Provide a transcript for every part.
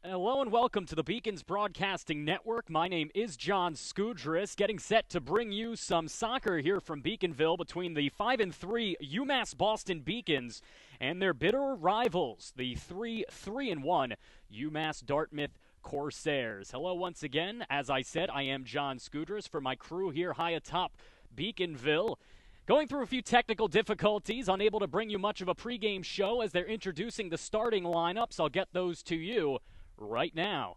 Hello and welcome to the Beacons Broadcasting Network. My name is John Skudris, getting set to bring you some soccer here from Beaconville between the 5-3 UMass Boston Beacons and their bitter rivals, the 3-1 UMass Dartmouth Corsairs. Hello once again. As I said, I am John Skudris for my crew here high atop Beaconville. Going through a few technical difficulties, unable to bring you much of a pregame show as they're introducing the starting lineups. I'll get those to you right now.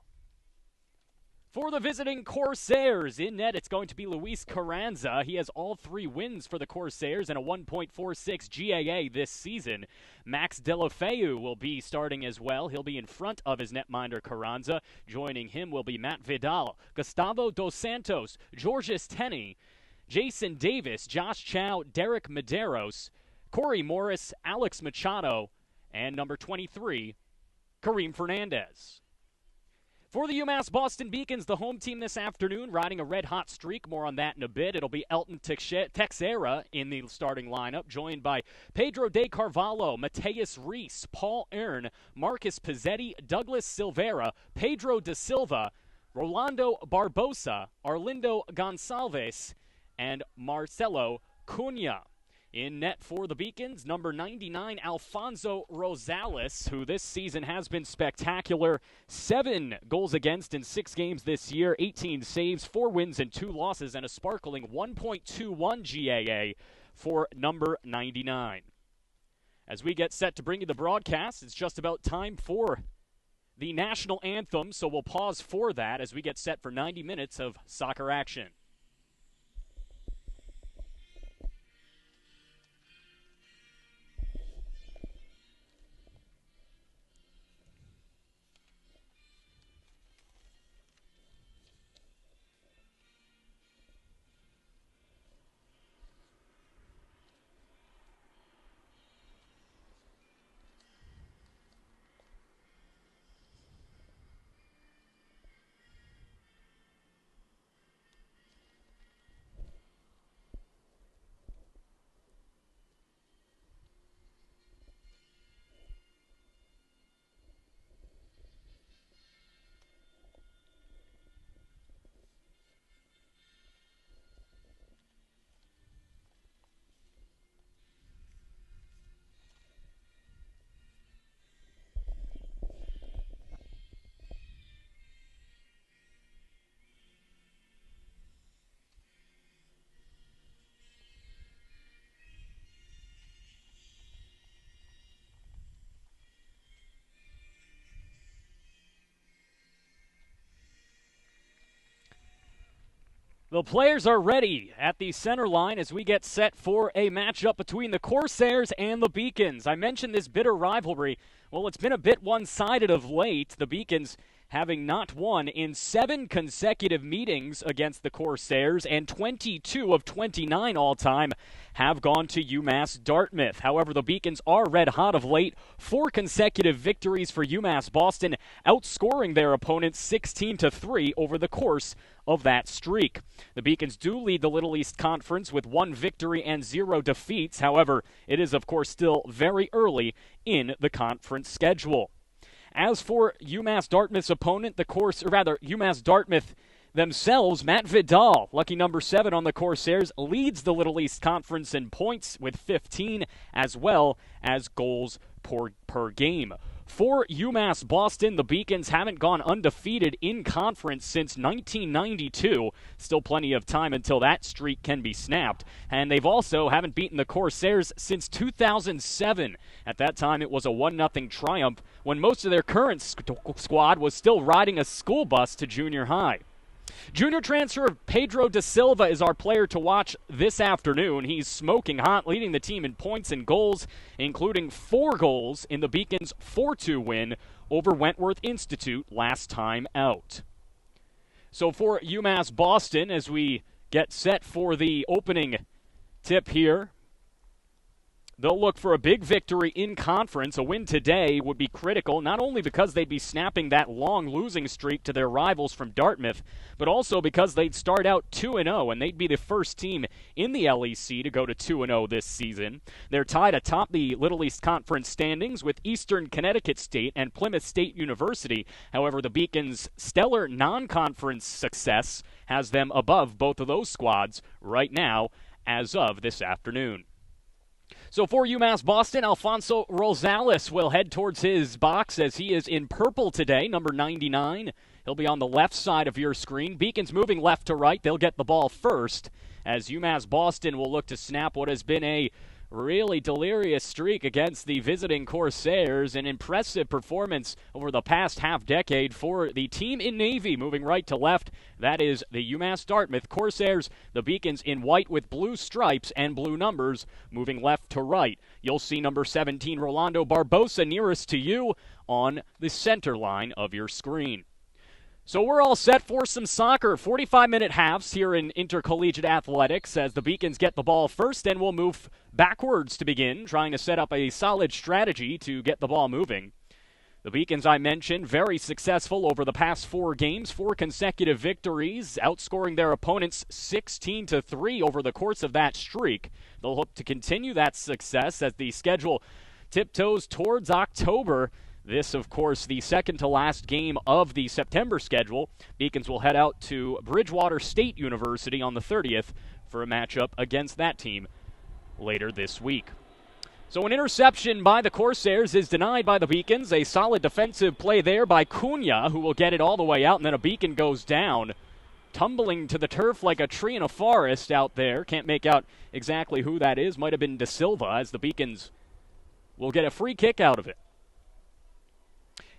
For the visiting Corsairs, in net it's going to be Luis Carranza. He has all three wins for the Corsairs and a 1.46 GAA this season. Max Delafeu will be starting as well. He'll be in front of his netminder Carranza. Joining him will be Matt Vidal, Gustavo Dos Santos, Georges Tenney, Jason Davis, Josh Chow, Derek Medeiros, Corey Morris, Alex Machado, and number 23, Kareem Fernandez. For the UMass Boston Beacons, the home team this afternoon, riding a red-hot streak. More on that in a bit. It'll be Elton Teixeira in the starting lineup, joined by Pedro de Carvalho, Mateus Reese, Paul Ern, Marcus Pizzetti, Douglas Silveira, Pedro DaSilva, Rolando Barbosa, Arlindo Gonçalves, and Marcelo Cunha. In net for the Beacons, number 99, Alfonso Rosales, who this season has been spectacular. 7 goals against in 6 games this year, 18 saves, 4 wins and 2 losses, and a sparkling 1.21 GAA for number 99. As we get set to bring you the broadcast, it's just about time for the national anthem, so we'll pause for that as we get set for 90 minutes of soccer action. The players are ready at the center line as we get set for a matchup between the Corsairs and the Beacons. I mentioned this bitter rivalry. Well, it's been a bit one-sided of late. The Beacons having not won in 7 consecutive meetings against the Corsairs, and 22 of 29 all-time have gone to UMass Dartmouth. However, the Beacons are red-hot of late. 4 consecutive victories for UMass Boston, outscoring their opponents 16-3 over the course of that streak. The Beacons do lead the Little East Conference with 1 victory and 0 defeats. However, it is, of course, still very early in the conference schedule. As for UMass Dartmouth's opponent, UMass Dartmouth themselves, Matt Vidal, lucky number 7 on the Corsairs, leads the Little East Conference in points with 15, as well as goals per game. For UMass Boston, the Beacons haven't gone undefeated in conference since 1992. Still plenty of time until that streak can be snapped. And they've also haven't beaten the Corsairs since 2007. At that time, it was a 1-0 triumph when most of their current squad was still riding a school bus to junior high. Junior transfer Pedro DaSilva is our player to watch this afternoon. He's smoking hot, leading the team in points and goals, including 4 goals in the Beacons' 4-2 win over Wentworth Institute last time out. So for UMass Boston, as we get set for the opening tip here, They'll look for a big victory in conference. A win today would be critical, not only because they'd be snapping that long losing streak to their rivals from Dartmouth, but also because they'd start out 2-0, and they'd be the first team in the LEC to go to 2-0 this season. They're tied atop the Little East Conference standings with Eastern Connecticut State and Plymouth State University. However, the Beacons' stellar non-conference success has them above both of those squads right now as of this afternoon. So for UMass Boston, Alfonso Rosales will head towards his box as he is in purple today, number 99. He'll be on the left side of your screen. Beacons moving left to right. They'll get the ball first as UMass Boston will look to snap what has been a really delirious streak against the visiting Corsairs. An impressive performance over the past half-decade for the team in Navy, moving right to left. That is the UMass Dartmouth Corsairs, the Beacons in white with blue stripes and blue numbers, moving left to right. You'll see number 17, Rolando Barbosa, nearest to you on the center line of your screen. So we're all set for some soccer. 45-minute halves here in intercollegiate athletics as the Beacons get the ball first, and we'll move backwards to begin, trying to set up a solid strategy to get the ball moving. The Beacons, I mentioned, very successful over the past 4 games, 4 consecutive victories, outscoring their opponents 16-3 over the course of that streak. They'll hope to continue that success as the schedule tiptoes towards October. This, of course, the second to last game of the September schedule. Beacons will head out to Bridgewater State University on the 30th for a matchup against that team later this week. So an interception by the Corsairs is denied by the Beacons. A solid defensive play there by Cunha, who will get it all the way out, and then a Beacon goes down, tumbling to the turf like a tree in a forest out there. Can't make out exactly who that is. Might have been DaSilva, as the Beacons will get a free kick out of it.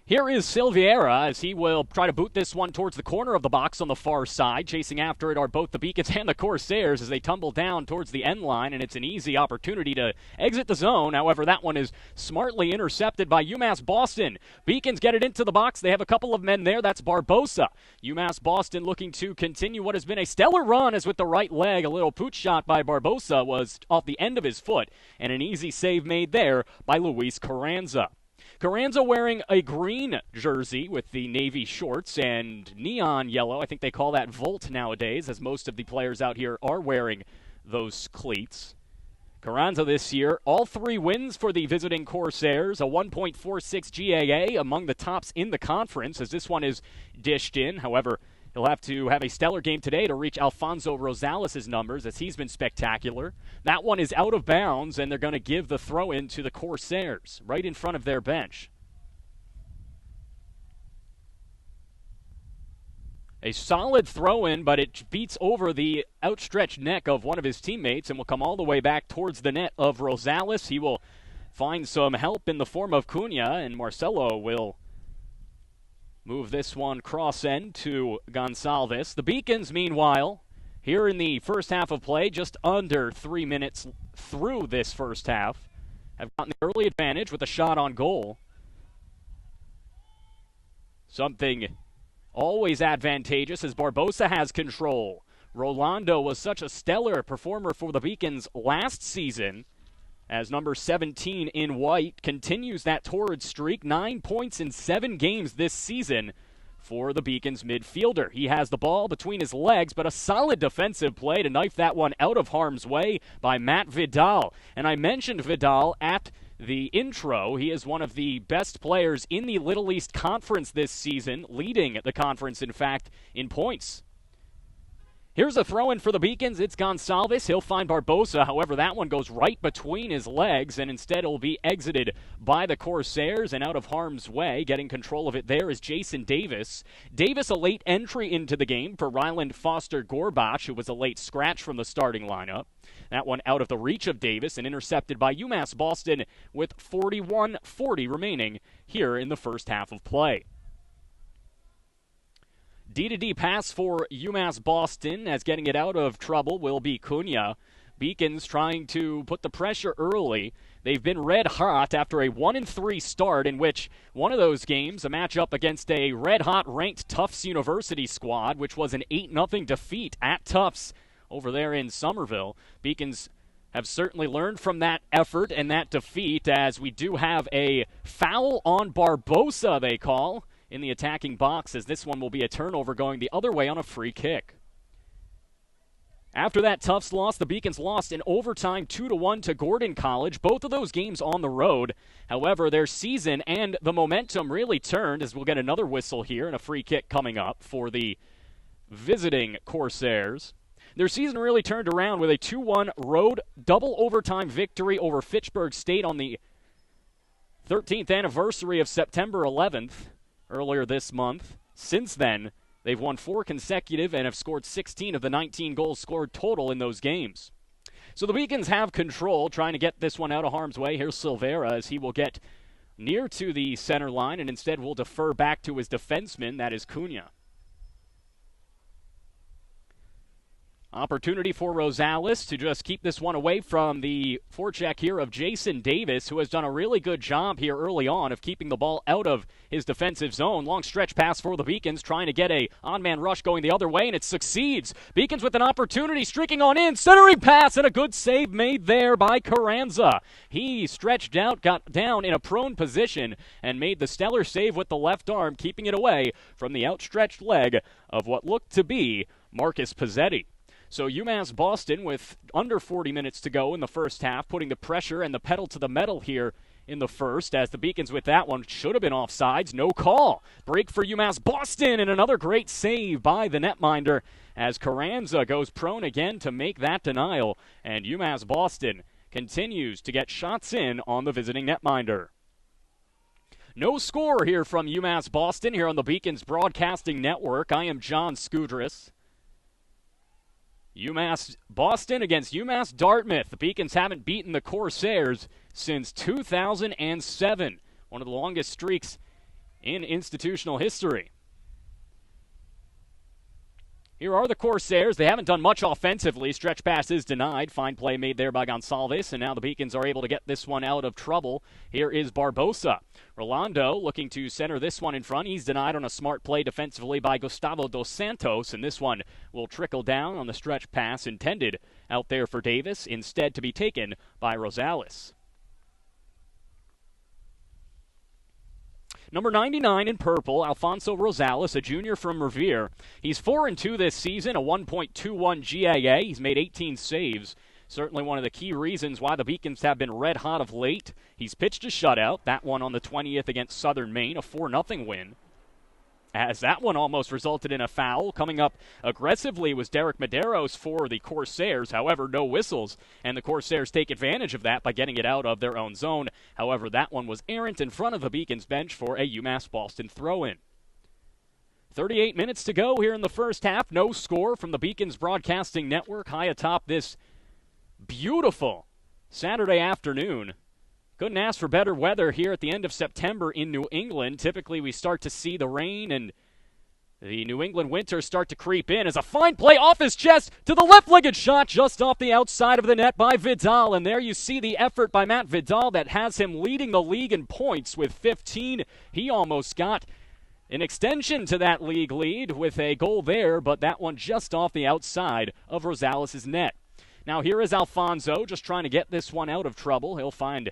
Here is Silveira as he will try to boot this one towards the corner of the box on the far side. Chasing after it are both the Beacons and the Corsairs as they tumble down towards the end line, and it's an easy opportunity to exit the zone. However, that one is smartly intercepted by UMass Boston. Beacons get it into the box. They have a couple of men there. That's Barbosa. UMass Boston looking to continue what has been a stellar run, as with the right leg, a little pooch shot by Barbosa was off the end of his foot, and an easy save made there by Luis Carranza. Carranza wearing a green jersey with the navy shorts and neon yellow. I think they call that Volt nowadays, as most of the players out here are wearing those cleats. Carranza this year, all 3 wins for the visiting Corsairs, a 1.46 GAA, among the tops in the conference, as this one is dished in. However, he'll have to have a stellar game today to reach Alfonso Rosales' numbers, as he's been spectacular. That one is out of bounds, and they're going to give the throw-in to the Corsairs, right in front of their bench. A solid throw-in, but it beats over the outstretched neck of one of his teammates and will come all the way back towards the net of Rosales. He will find some help in the form of Cunha, and Marcelo will move this one cross-end to Gonçalves. The Beacons, meanwhile, here in the first half of play, just under 3 minutes through this first half, have gotten the early advantage with a shot on goal. Something always advantageous as Barbosa has control. Rolando was such a stellar performer for the Beacons last season, as number 17 in white continues that torrid streak. 9 points in 7 games this season for the Beacons midfielder. He has the ball between his legs, but a solid defensive play to knife that one out of harm's way by Matt Vidal. And I mentioned Vidal at the intro. He is one of the best players in the Little East Conference this season, leading the conference, in fact, in points. Here's a throw-in for the Beacons. It's Gonçalves. He'll find Barbosa. However, that one goes right between his legs, and instead it'll be exited by the Corsairs and out of harm's way. Getting control of it there is Jason Davis. Davis, a late entry into the game for Ryland Foster-Gorbach, who was a late scratch from the starting lineup. That one out of the reach of Davis and intercepted by UMass Boston with 41:40 remaining here in the first half of play. D-to-D pass for UMass Boston, as getting it out of trouble will be Cunha. Beacons trying to put the pressure early. They've been red hot after a 1-3 start, in which one of those games, a matchup against a red-hot ranked Tufts University squad, which was an 8-0 defeat at Tufts over there in Somerville. Beacons have certainly learned from that effort and that defeat, as we do have a foul on Barbosa, they call, in the attacking box, as this one will be a turnover going the other way on a free kick. After that Tufts loss, the Beacons lost in overtime 2-1 to Gordon College, both of those games on the road. However, their season and the momentum really turned, as we'll get another whistle here and a free kick coming up for the visiting Corsairs. Their season really turned around with a 2-1 road double overtime victory over Fitchburg State on the 13th anniversary of September 11th, earlier this month. Since then, they've won 4 consecutive and have scored 16 of the 19 goals scored total in those games. So the Beacons have control, trying to get this one out of harm's way. Here's Silvera, as he will get near to the center line and instead will defer back to his defenseman, that is Cunha. Opportunity for Rosales to just keep this one away from the forecheck here of Jason Davis, who has done a really good job here early on of keeping the ball out of his defensive zone. Long stretch pass for the Beacons, trying to get a on-man rush going the other way, and it succeeds. Beacons with an opportunity, streaking on in, centering pass, and a good save made there by Carranza. He stretched out, got down in a prone position, and made the stellar save with the left arm, keeping it away from the outstretched leg of what looked to be Marcus Pizzetti. So UMass Boston, with under 40 minutes to go in the first half, putting the pressure and the pedal to the metal here in the first, as the Beacons with that one should have been offsides. No call. Break for UMass Boston, and another great save by the netminder as Carranza goes prone again to make that denial, and UMass Boston continues to get shots in on the visiting netminder. No score here from UMass Boston here on the Beacons Broadcasting Network. I am John Skudris. UMass Boston against UMass Dartmouth. The Beacons haven't beaten the Corsairs since 2007, one of the longest streaks in institutional history. Here are the Corsairs. They haven't done much offensively. Stretch pass is denied. Fine play made there by Gonsalves, and now the Beacons are able to get this one out of trouble. Here is Barbosa. Rolando looking to center this one in front. He's denied on a smart play defensively by Gustavo Dos Santos, and this one will trickle down on the stretch pass intended out there for Davis, instead to be taken by Rosales. Number 99 in purple, Alfonso Rosales, a junior from Revere. He's 4-2 this season, a 1.21 GAA. He's made 18 saves. Certainly one of the key reasons why the Beacons have been red hot of late. He's pitched a shutout, that one on the 20th against Southern Maine, a 4-0 win. As that one almost resulted in a foul. Coming up aggressively was Derek Medeiros for the Corsairs. However, no whistles, and the Corsairs take advantage of that by getting it out of their own zone. However, that one was errant in front of the Beacons bench for a UMass Boston throw-in. 38 minutes to go here in the first half. No score from the Beacons Broadcasting Network high atop this beautiful Saturday afternoon. Couldn't ask for better weather here at the end of September in New England. Typically, we start to see the rain and the New England winter start to creep in as a fine play off his chest to the left-legged shot just off the outside of the net by Vidal. And there you see the effort by Matt Vidal that has him leading the league in points with 15. He almost got an extension to that league lead with a goal there, but that one just off the outside of Rosales' net. Now here is Alfonso just trying to get this one out of trouble. He'll find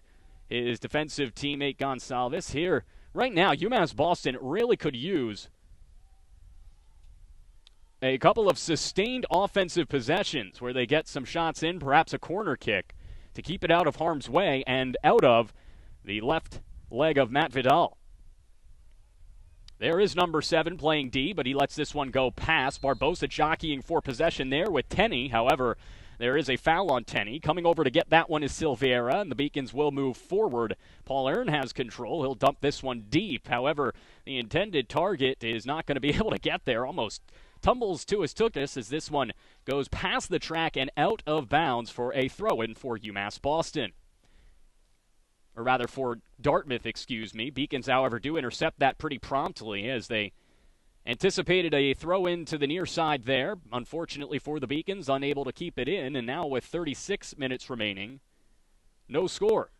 his defensive teammate Gonsalves. Here, right now, UMass Boston really could use a couple of sustained offensive possessions where they get some shots in, perhaps a corner kick, to keep it out of harm's way and out of the left leg of Matt Vidal. There is number 7 playing D, but he lets this one go past. Barbosa jockeying for possession there with Tenney. However, there is a foul on Tenney. Coming over to get that one is Silveira, and the Beacons will move forward. Paul Aaron has control. He'll dump this one deep. However, the intended target is not going to be able to get there. Almost tumbles to his tookus as this one goes past the track and out of bounds for a throw-in for UMass Boston. Or rather, for Dartmouth, excuse me. Beacons, however, do intercept that pretty promptly as they anticipated a throw-in to the near side there. Unfortunately for the Beacons, unable to keep it in, and now with 36 minutes remaining, no score.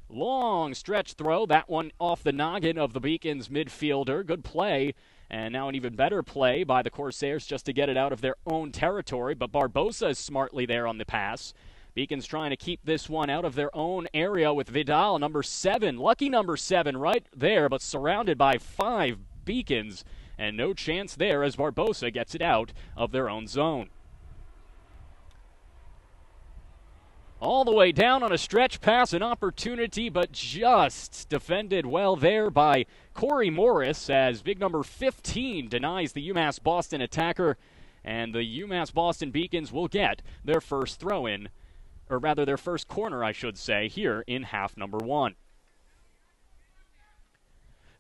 Long stretch throw, that one off the noggin of the Beacons midfielder. Good play And now an even better play by the Corsairs just to get it out of their own territory, but Barbosa is smartly there on the pass. Beacons trying to keep this one out of their own area with Vidal, number 7. Lucky number 7 right there, but surrounded by 5 Beacons. And no chance there as Barbosa gets it out of their own zone. All the way down on a stretch pass, an opportunity, but just defended well there by Corey Morris as big number 15 denies the UMass Boston attacker, and the UMass Boston Beacons will get their first throw-in, or rather their first corner, I should say, here in half number 1.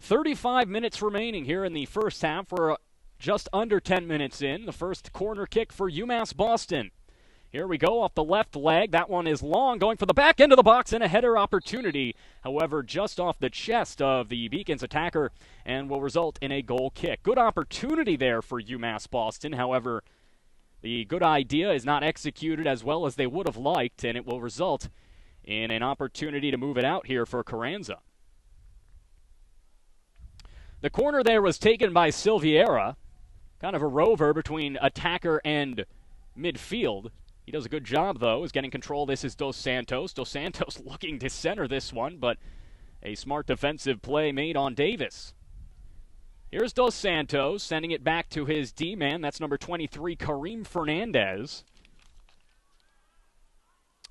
35 minutes remaining here in the first half. We're just under 10 minutes in. The first corner kick for UMass Boston. Here we go off the left leg. That one is long, going for the back end of the box and a header opportunity. However, just off the chest of the Beacons attacker and will result in a goal kick. Good opportunity there for UMass Boston. However, the good idea is not executed as well as they would have liked, and it will result in an opportunity to move it out here for Carranza. The corner there was taken by Silveira. Kind of a rover between attacker and midfield. He does a good job, though, is getting control. This is Dos Santos. Dos Santos looking to center this one, but a smart defensive play made on Davis. Here's Dos Santos sending it back to his D-man. That's number 23, Kareem Fernandez.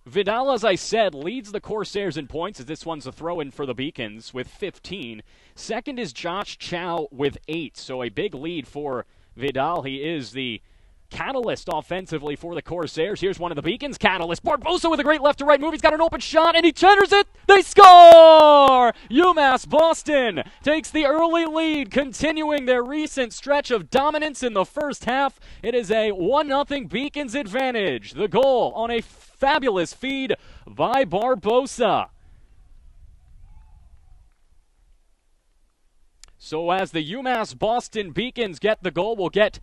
Vidal, as I said, leads the Corsairs in points as this one's a throw-in for the Beacons with 15. Second is Josh Chow with 8, so a big lead for Vidal. He is the catalyst offensively for the Corsairs. Here's one of the Beacons' catalysts. Barbosa with a great left-to-right move. He's got an open shot, and he centers it. They score! UMass Boston takes the early lead, continuing their recent stretch of dominance in the first half. It is a 1-0 Beacons advantage. The goal on a fabulous feed by Barbosa. So as the UMass Boston Beacons get the goal, we'll get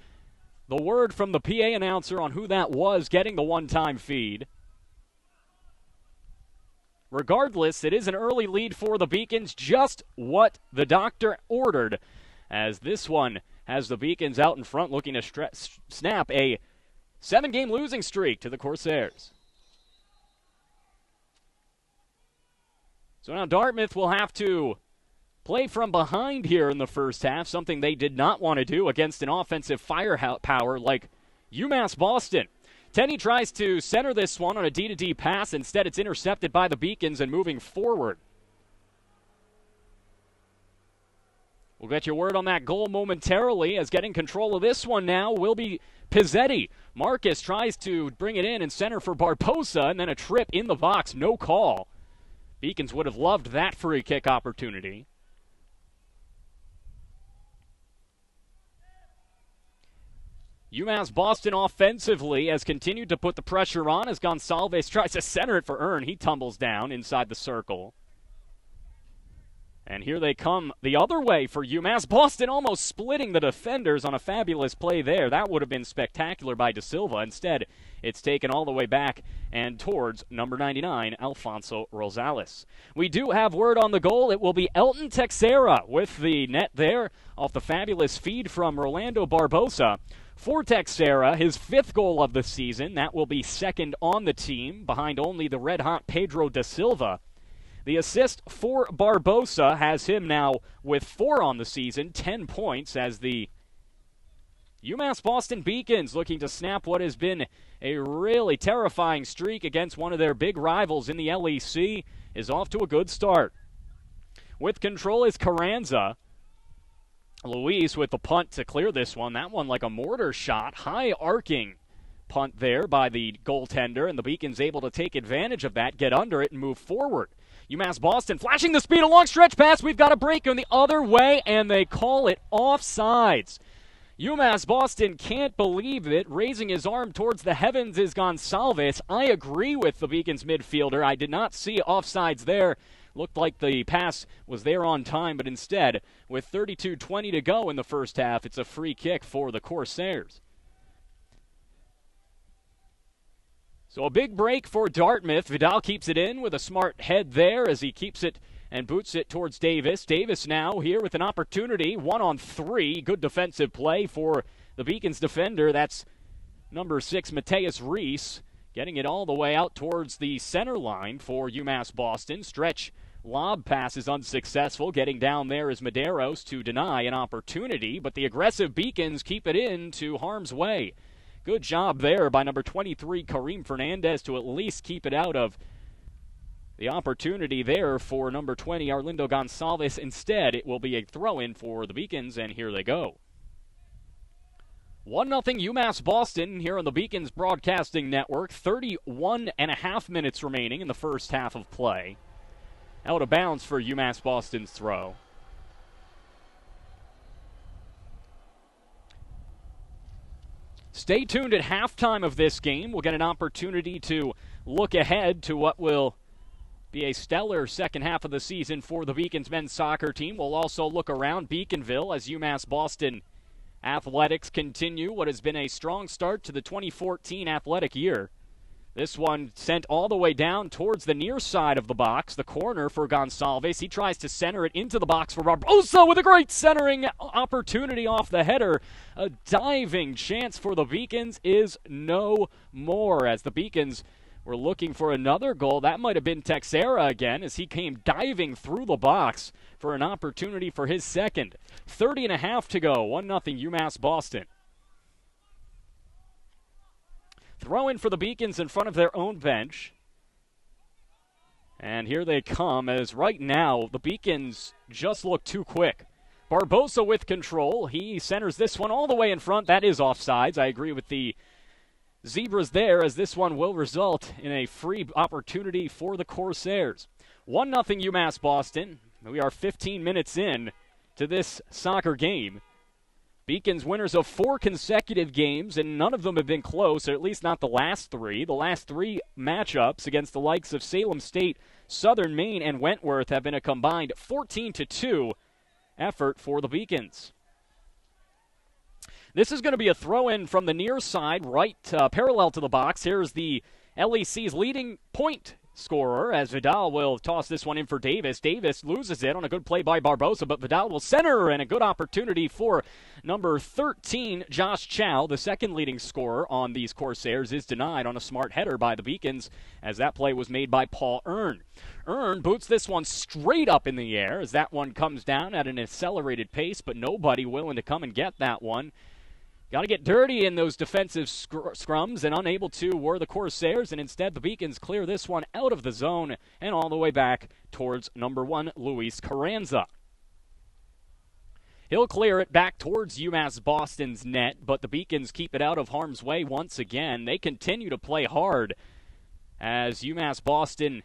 the word from the PA announcer on who that was getting the one-time feed. Regardless, it is an early lead for the Beacons, just what the doctor ordered, as this one has the Beacons out in front looking to snap a 7-game losing streak to the Corsairs. So now Dartmouth will have to play from behind here in the first half, something they did not want to do against an offensive firepower like UMass Boston. Tenney tries to center this one on a D-to-D pass. Instead, it's intercepted by the Beacons and moving forward. We'll get your word on that goal momentarily, as getting control of this one now will be Pizzetti. Marcus tries to bring it in and center for Barbosa, and then a trip in the box, no call. Beacons would have loved that free kick opportunity. UMass Boston offensively has continued to put the pressure on as Gonsalves tries to center it for Earn. He tumbles down inside the circle. And here they come the other way for UMass Boston, almost splitting the defenders on a fabulous play there. That would have been spectacular by DaSilva. Instead, it's taken all the way back and towards number 99, Alfonso Rosales. We do have word on the goal. It will be Elton Teixeira with the net there off the fabulous feed from Rolando Barbosa. For Teixeira, his 5th goal of the season. That will be second on the team, behind only the red-hot Pedro DaSilva. The assist for Barbosa has him now with 4 on the season, 10 points, as the UMass Boston Beacons looking to snap what has been a really terrifying streak against one of their big rivals in the LEC is off to a good start. With control is Carranza. Luis with the punt to clear this one. That one like a mortar shot. High arcing punt there by the goaltender, and the Beacons able to take advantage of that, get under it, and move forward. UMass Boston flashing the speed, a long stretch pass. We've got a break on the other way, and they call it offsides. UMass Boston can't believe it. Raising his arm towards the heavens is Gonsalves. I agree with the Beacons midfielder. I did not see offsides there. Looked like the pass was there on time, but instead, with 32:20 to go in the first half, it's a free kick for the Corsairs. So a big break for Dartmouth. Vidal keeps it in with a smart head there as he keeps it and boots it towards Davis. Davis now here with an opportunity, 1-on-3. Good defensive play for the Beacons defender. That's number 6, Mateus Reese, getting it all the way out towards the center line for UMass Boston. Stretch lob pass is unsuccessful. Getting down there is Medeiros to deny an opportunity, but the aggressive Beacons keep it into harm's way. Good job there by number 23, Kareem Fernandez, to at least keep it out of the opportunity there for number 20, Arlindo Gonçalves. Instead, it will be a throw-in for the Beacons, and here they go. 1-0 UMass Boston here on the Beacons Broadcasting Network. 31.5 minutes remaining in the first half of play. Out of bounds for UMass Boston's throw. Stay tuned at halftime of this game. We'll get an opportunity to look ahead to what will be a stellar second half of the season for the Beacons men's soccer team. We'll also look around Beaconville as UMass Boston athletics continue what has been a strong start to the 2014 athletic year. This one sent all the way down towards the near side of the box, the corner for Gonçalves. He tries to center it into the box for Barbosa with a great centering opportunity off the header. A diving chance for the Beacons is no more, as the Beacons were looking for another goal. That might have been Teixeira again, as he came diving through the box for an opportunity for his second. 30.5 to go, 1-0 UMass Boston. Throw in for the Beacons in front of their own bench. And here they come, as right now the Beacons just look too quick. Barbosa with control. He centers this one all the way in front. That is offsides. I agree with the Zebras there, as this one will result in a free opportunity for the Corsairs. 1-0 UMass Boston. We are 15 minutes in to this soccer game. Beacons winners of 4 consecutive games, and none of them have been close, or at least not the last 3. The last 3 matchups against the likes of Salem State, Southern Maine, and Wentworth have been a combined 14-2 effort for the Beacons. This is going to be a throw-in from the near side, right parallel to the box. Here's the LEC's leading point scorer, as Vidal will toss this one in for Davis. Davis loses it on a good play by Barbosa, but Vidal will center, and a good opportunity for number 13, Josh Chow, the second leading scorer on these Corsairs, is denied on a smart header by the Beacons, as that play was made by Paul Earn. Earn boots this one straight up in the air, as that one comes down at an accelerated pace, but nobody willing to come and get that one. Got to get dirty in those defensive scrums, and unable to were the Corsairs, and instead the Beacons clear this one out of the zone and all the way back towards number 1, Luis Carranza. He'll clear it back towards UMass Boston's net, but the Beacons keep it out of harm's way once again. They continue to play hard as UMass Boston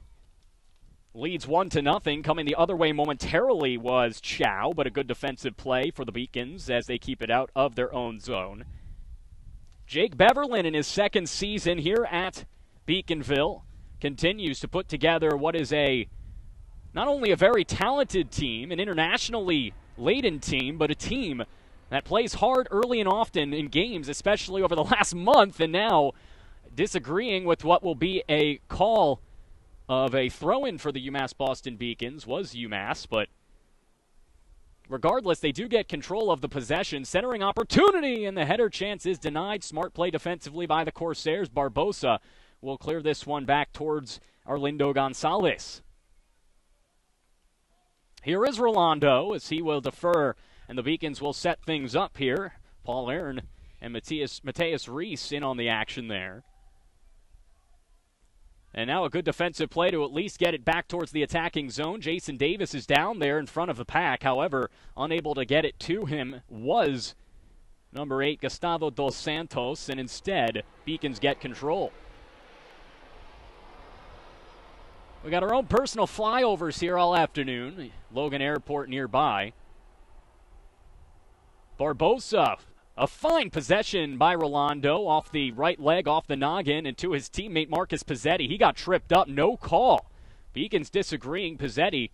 leads 1-0. Coming the other way momentarily was Chow, but a good defensive play for the Beacons as they keep it out of their own zone. Jake Beverlin in his second season here at Beaconville continues to put together what is not only a very talented team, an internationally laden team, but a team that plays hard early and often in games, especially over the last month, and now disagreeing with what will be a call of a throw-in for the UMass Boston Beacons was UMass, but regardless, they do get control of the possession. Centering opportunity, and the header chance is denied. Smart play defensively by the Corsairs. Barbosa will clear this one back towards Arlindo Gonçalves. Here is Rolando, as he will defer, and the Beacons will set things up here. Paul Aaron and Mateus Reese in on the action there. And now a good defensive play to at least get it back towards the attacking zone. Jason Davis is down there in front of the pack. However, unable to get it to him was number 8, Gustavo Dos Santos, and instead, Beacons get control. We got our own personal flyovers here all afternoon. Logan Airport nearby. Barbosa, a fine possession by Rolando off the right leg, off the noggin, and to his teammate Marcus Pizzetti. He got tripped up, no call. Beacons disagreeing. Pizzetti,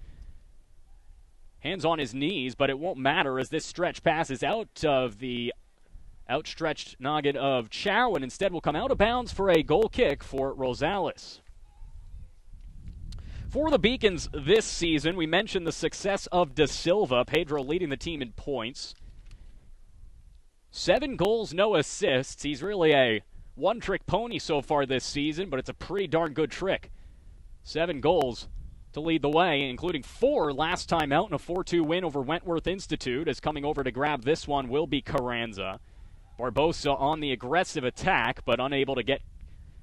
hands on his knees, but it won't matter as this stretch passes out of the outstretched noggin of Chow, and instead will come out of bounds for a goal kick for Rosales. For the Beacons this season, we mentioned the success of DaSilva, Pedro leading the team in points. 7 goals, no assists. He's really a one-trick pony so far this season, but it's a pretty darn good trick. 7 goals to lead the way, including 4 last time out in a 4-2 win over Wentworth Institute, as coming over to grab this one will be Carranza. Barbosa on the aggressive attack, but unable to get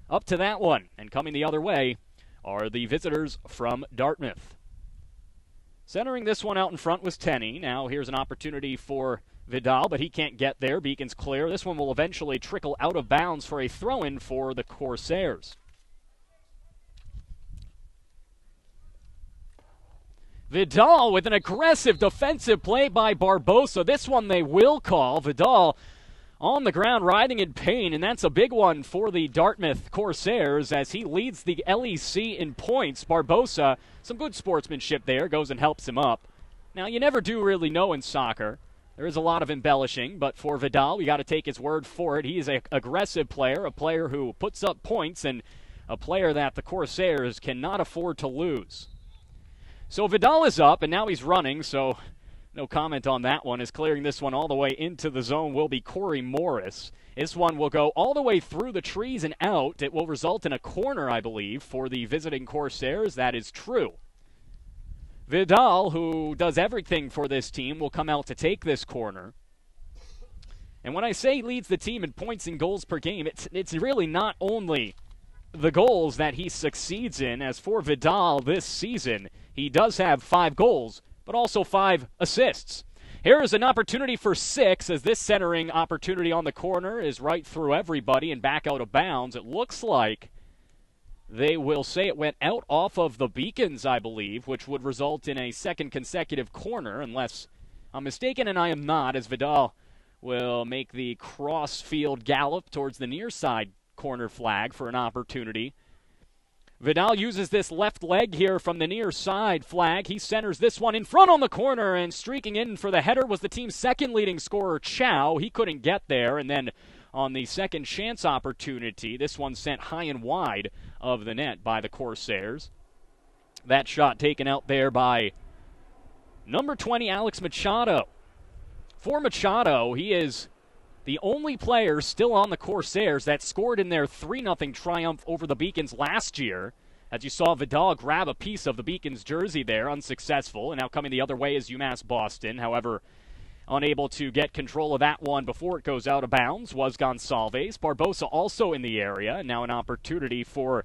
up to that one. And coming the other way are the visitors from Dartmouth. Centering this one out in front was Tenney. Now here's an opportunity for Vidal, but he can't get there. Beacons clear. This one will eventually trickle out of bounds for a throw-in for the Corsairs. Vidal with an aggressive defensive play by Barbosa. This one they will call. Vidal on the ground, writhing in pain, and that's a big one for the Dartmouth Corsairs as he leads the LEC in points. Barbosa, some good sportsmanship there, goes and helps him up. Now, you never do really know in soccer. There is a lot of embellishing, but for Vidal, we got to take his word for it. He is an aggressive player, a player who puts up points, and a player that the Corsairs cannot afford to lose. So Vidal is up, and now he's running, so no comment on that one. Is clearing this one all the way into the zone will be Corey Morris. This one will go all the way through the trees and out. It will result in a corner, I believe, for the visiting Corsairs. That is true. Vidal, who does everything for this team, will come out to take this corner. And when I say leads the team in points and goals per game, it's really not only the goals that he succeeds in. As for Vidal this season, he does have 5 goals, but also 5 assists. Here is an opportunity for 6, as this centering opportunity on the corner is right through everybody and back out of bounds. It looks like they will say it went out off of the Beacons, I believe, which would result in a second consecutive corner, unless I'm mistaken, and I am not, as Vidal will make the cross-field gallop towards the near side corner flag for an opportunity. Vidal uses this left leg here from the near side flag. He centers this one in front on the corner, and streaking in for the header was the team's second leading scorer, Chow. He couldn't get there, and then on the second chance opportunity, this one sent high and wide of the net by the Corsairs. That shot taken out there by number 20, Alex Machado. For Machado, he is the only player still on the Corsairs that scored in their 3-0 triumph over the Beacons last year. As you saw Vidal grab a piece of the Beacons jersey there, unsuccessful. And now coming the other way is UMass Boston. However, unable to get control of that one before it goes out of bounds was Gonçalves. Barbosa also in the area. Now an opportunity for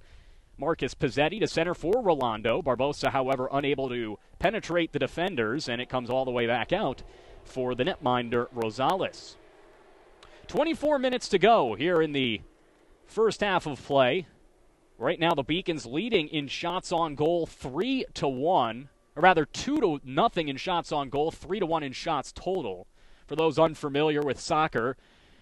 Marcus Pizzetti to center for Rolando. Barbosa, however, unable to penetrate the defenders, and it comes all the way back out for the netminder Rosales. 24 minutes to go here in the first half of play. Right now, the Beacons leading in shots on goal 3-1, or rather 2-0 in shots on goal, 3-1 in shots total. For those unfamiliar with soccer,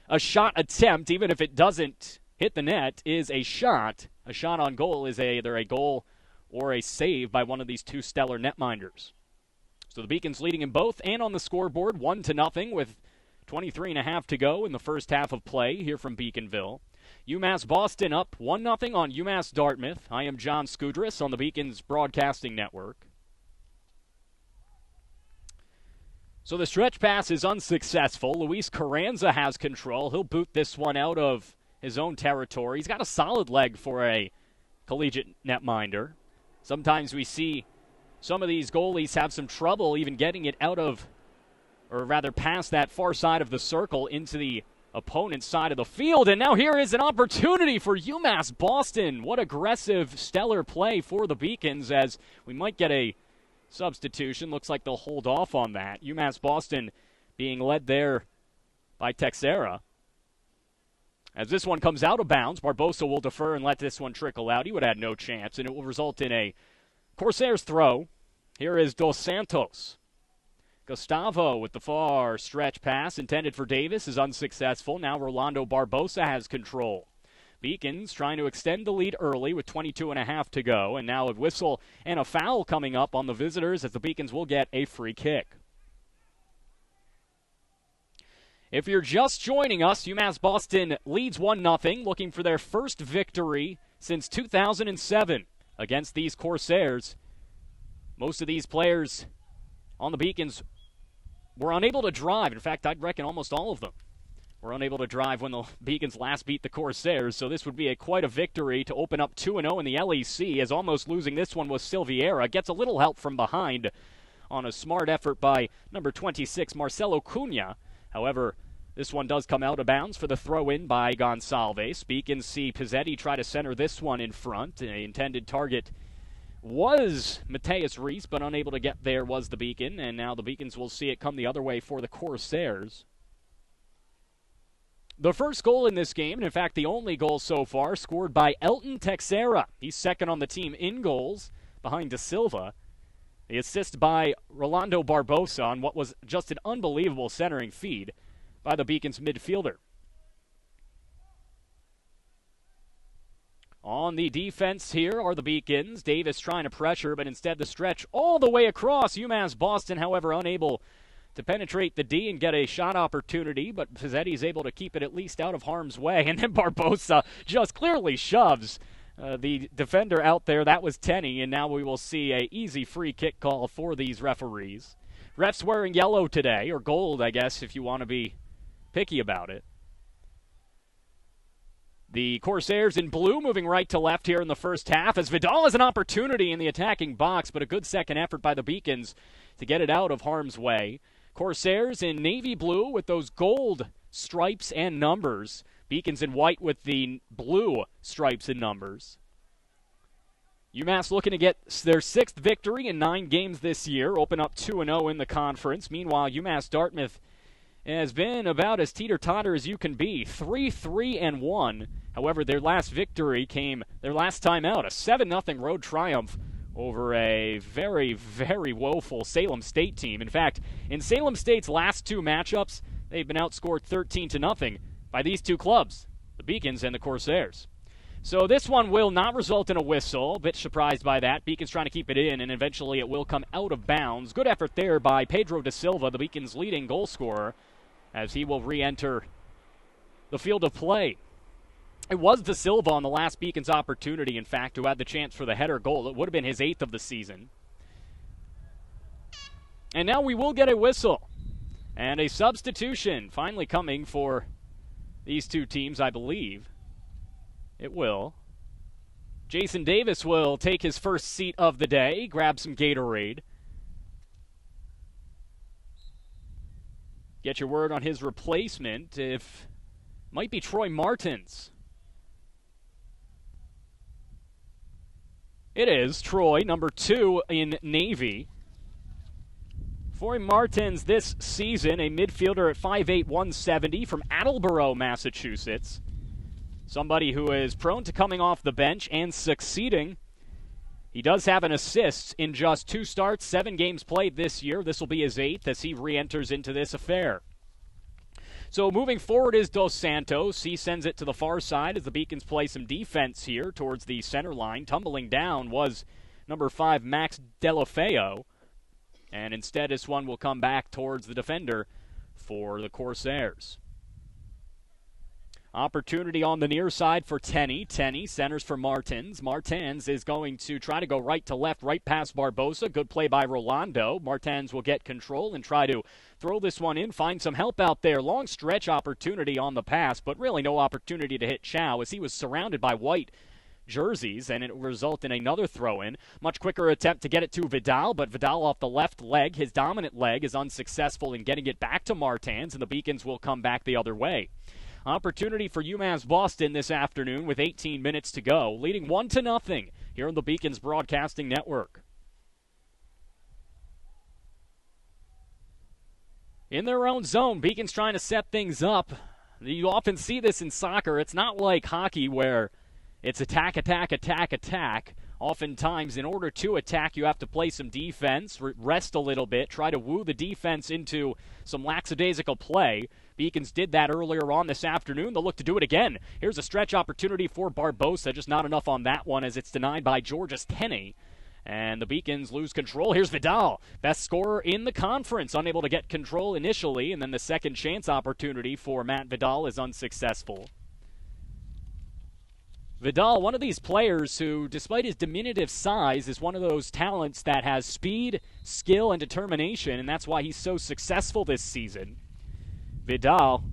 a shot attempt, even if it doesn't hit the net, is a shot. A shot on goal is either a goal or a save by one of these two stellar netminders. So the Beacons leading in both, and on the scoreboard 1-0 with 23.5 to go in the first half of play here from Beaconville. UMass Boston up 1-0 on UMass Dartmouth. I am John Skudris on the Beacons Broadcasting Network. So the stretch pass is unsuccessful. Luis Carranza has control. He'll boot this one out of his own territory. He's got a solid leg for a collegiate netminder. Sometimes we see some of these goalies have some trouble even getting it out of, or rather past that far side of the circle into the opponent's side of the field. And now here is an opportunity for UMass Boston. What aggressive, stellar play for the Beacons, as we might get a substitution. Looks like they'll hold off on that. UMass Boston being led there by Teixeira. As this one comes out of bounds, Barbosa will defer and let this one trickle out. He would have had no chance, and it will result in a Corsairs throw. Here is Dos Santos. Gustavo with the far stretch pass intended for Davis is unsuccessful. Now Rolando Barbosa has control. Beacons trying to extend the lead early with 22.5 to go. And now a whistle and a foul coming up on the visitors, as the Beacons will get a free kick. If you're just joining us, UMass Boston leads 1-0, looking for their first victory since 2007 against these Corsairs. Most of these players on the Beacons were unable to drive. In fact, I'd reckon almost all of them were unable to drive when the Beacons last beat the Corsairs, so this would be quite a victory to open up 2-0 in the LEC, as almost losing this one was Silviera. Gets a little help from behind on a smart effort by number 26, Marcelo Cunha. However, this one does come out of bounds for the throw-in by Gonçalves. Beacons see Pizzetti try to center this one in front. The intended target was Mateus Reese, but unable to get there was the Beacon, and now the Beacons will see it come the other way for the Corsairs. The first goal in this game, and in fact the only goal so far, scored by Elton Teixeira. He's second on the team in goals, behind DaSilva. The assist by Rolando Barbosa on what was just an unbelievable centering feed by the Beacons midfielder. On the defense here are the Beacons. Davis trying to pressure, but instead the stretch all the way across. UMass Boston, however, unable to penetrate the D and get a shot opportunity, but Pizzetti's able to keep it at least out of harm's way, and then Barbosa just clearly shoves the defender out there. That was Tenney, and now we will see a easy free kick call for these referees. Refs wearing yellow today, or gold, I guess, if you want to be picky about it. The Corsairs in blue moving right to left here in the first half, as Vidal has an opportunity in the attacking box, but a good second effort by the Beacons to get it out of harm's way. Corsairs in navy blue with those gold stripes and numbers. Beacons in white with the blue stripes and numbers. UMass looking to get their sixth victory in 9 games this year, open up 2-0 in the conference. Meanwhile, UMass Dartmouth has been about as teeter-totter as you can be, 3-3-1. However, their last victory came their last time out, a 7-0 road triumph over a very, very woeful Salem State team. In fact, in Salem State's last 2 matchups, they've been outscored 13-0 by these 2 clubs, the Beacons and the Corsairs. So this one will not result in a whistle. A bit surprised by that. Beacons trying to keep it in, and eventually it will come out of bounds. Good effort there by Pedro DaSilva, the Beacons' leading goal scorer, as he will re-enter the field of play. It was DaSilva on the last Beacons opportunity, in fact, who had the chance for the header goal. It would have been his 8th of the season. And now we will get a whistle. And a substitution finally coming for these 2 teams, I believe. It will. Jason Davis will take his first seat of the day, grab some Gatorade. Get your word on his replacement. Might be Troy Martins. It is Troy, number 2 in Navy. Troy Martins this season, a midfielder at 5'8", 170 from Attleboro, Massachusetts. Somebody who is prone to coming off the bench and succeeding. He does have an assist in just 2 starts, 7 games played this year. This will be his 8th as he re-enters into this affair. So moving forward is Dos Santos. He sends it to the far side as the Beacons play some defense here towards the center line. Tumbling down was number 5, Max Delafeo. And instead, this one will come back towards the defender for the Corsairs. Opportunity on the near side for Tenney. Tenney centers for Martins. Martins is going to try to go right to left, right past Barbosa. Good play by Rolando. Martins will get control and try to throw this one in, find some help out there. Long stretch opportunity on the pass, but really no opportunity to hit Chow as he was surrounded by white jerseys, and it will result in another throw-in. Much quicker attempt to get it to Vidal, but Vidal off the left leg, his dominant leg, is unsuccessful in getting it back to Martins, and the Beacons will come back the other way. Opportunity for UMass Boston this afternoon with 18 minutes to go, leading 1-0 here on the Beacons Broadcasting Network. In their own zone, Beacons trying to set things up. You often see this in soccer. It's not like hockey where it's attack, attack, attack, attack. Oftentimes, in order to attack, you have to play some defense, rest a little bit, try to woo the defense into some lackadaisical play. Beacons did that earlier on this afternoon. They'll look to do it again. Here's a stretch opportunity for Barbosa. Just not enough on that one as it's denied by Georges Tenney. And the Beacons lose control. Here's Vidal, best scorer in the conference, unable to get control initially, and then the second chance opportunity for Matt Vidal is unsuccessful. Vidal, one of these players who, despite his diminutive size, is one of those talents that has speed, skill, and determination, and that's why he's so successful this season. Vidal,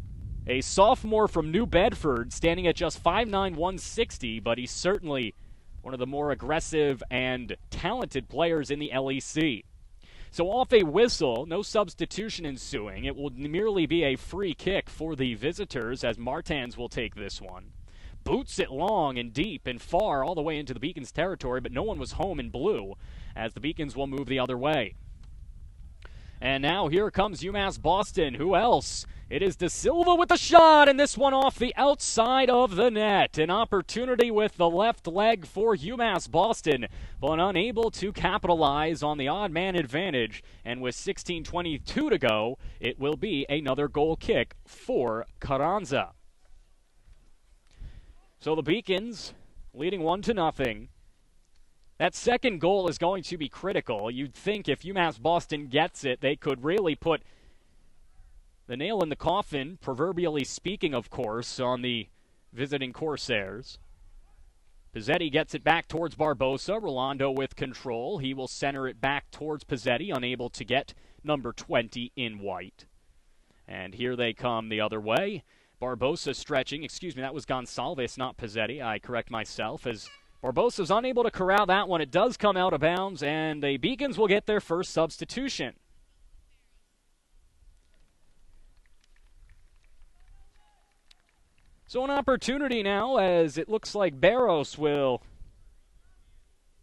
a sophomore from New Bedford, standing at just 5'9", 160, but he's certainly one of the more aggressive and talented players in the LEC. So off a whistle, no substitution ensuing. It will merely be a free kick for the visitors as Martins will take this one. Boots it long and deep and far all the way into the Beacons' territory, but no one was home in blue as the Beacons will move the other way. And now here comes UMass Boston. Who else? It is DaSilva with the shot, and this one off the outside of the net. An opportunity with the left leg for UMass Boston, but unable to capitalize on the odd man advantage. And with 16:22 to go, it will be another goal kick for Carranza. So the Beacons leading 1-0. That second goal is going to be critical. You'd think if UMass Boston gets it, they could really put the nail in the coffin, proverbially speaking, of course, on the visiting Corsairs. Pizzetti gets it back towards Barbosa. Rolando with control. He will center it back towards Pizzetti, unable to get number 20 in white. And here they come the other way. Barbosa stretching. Excuse me, that was Gonsalves, not Pizzetti. I correct myself as Barbosa's unable to corral that one. It does come out of bounds, and the Beacons will get their first substitution. So an opportunity now as it looks like Barros will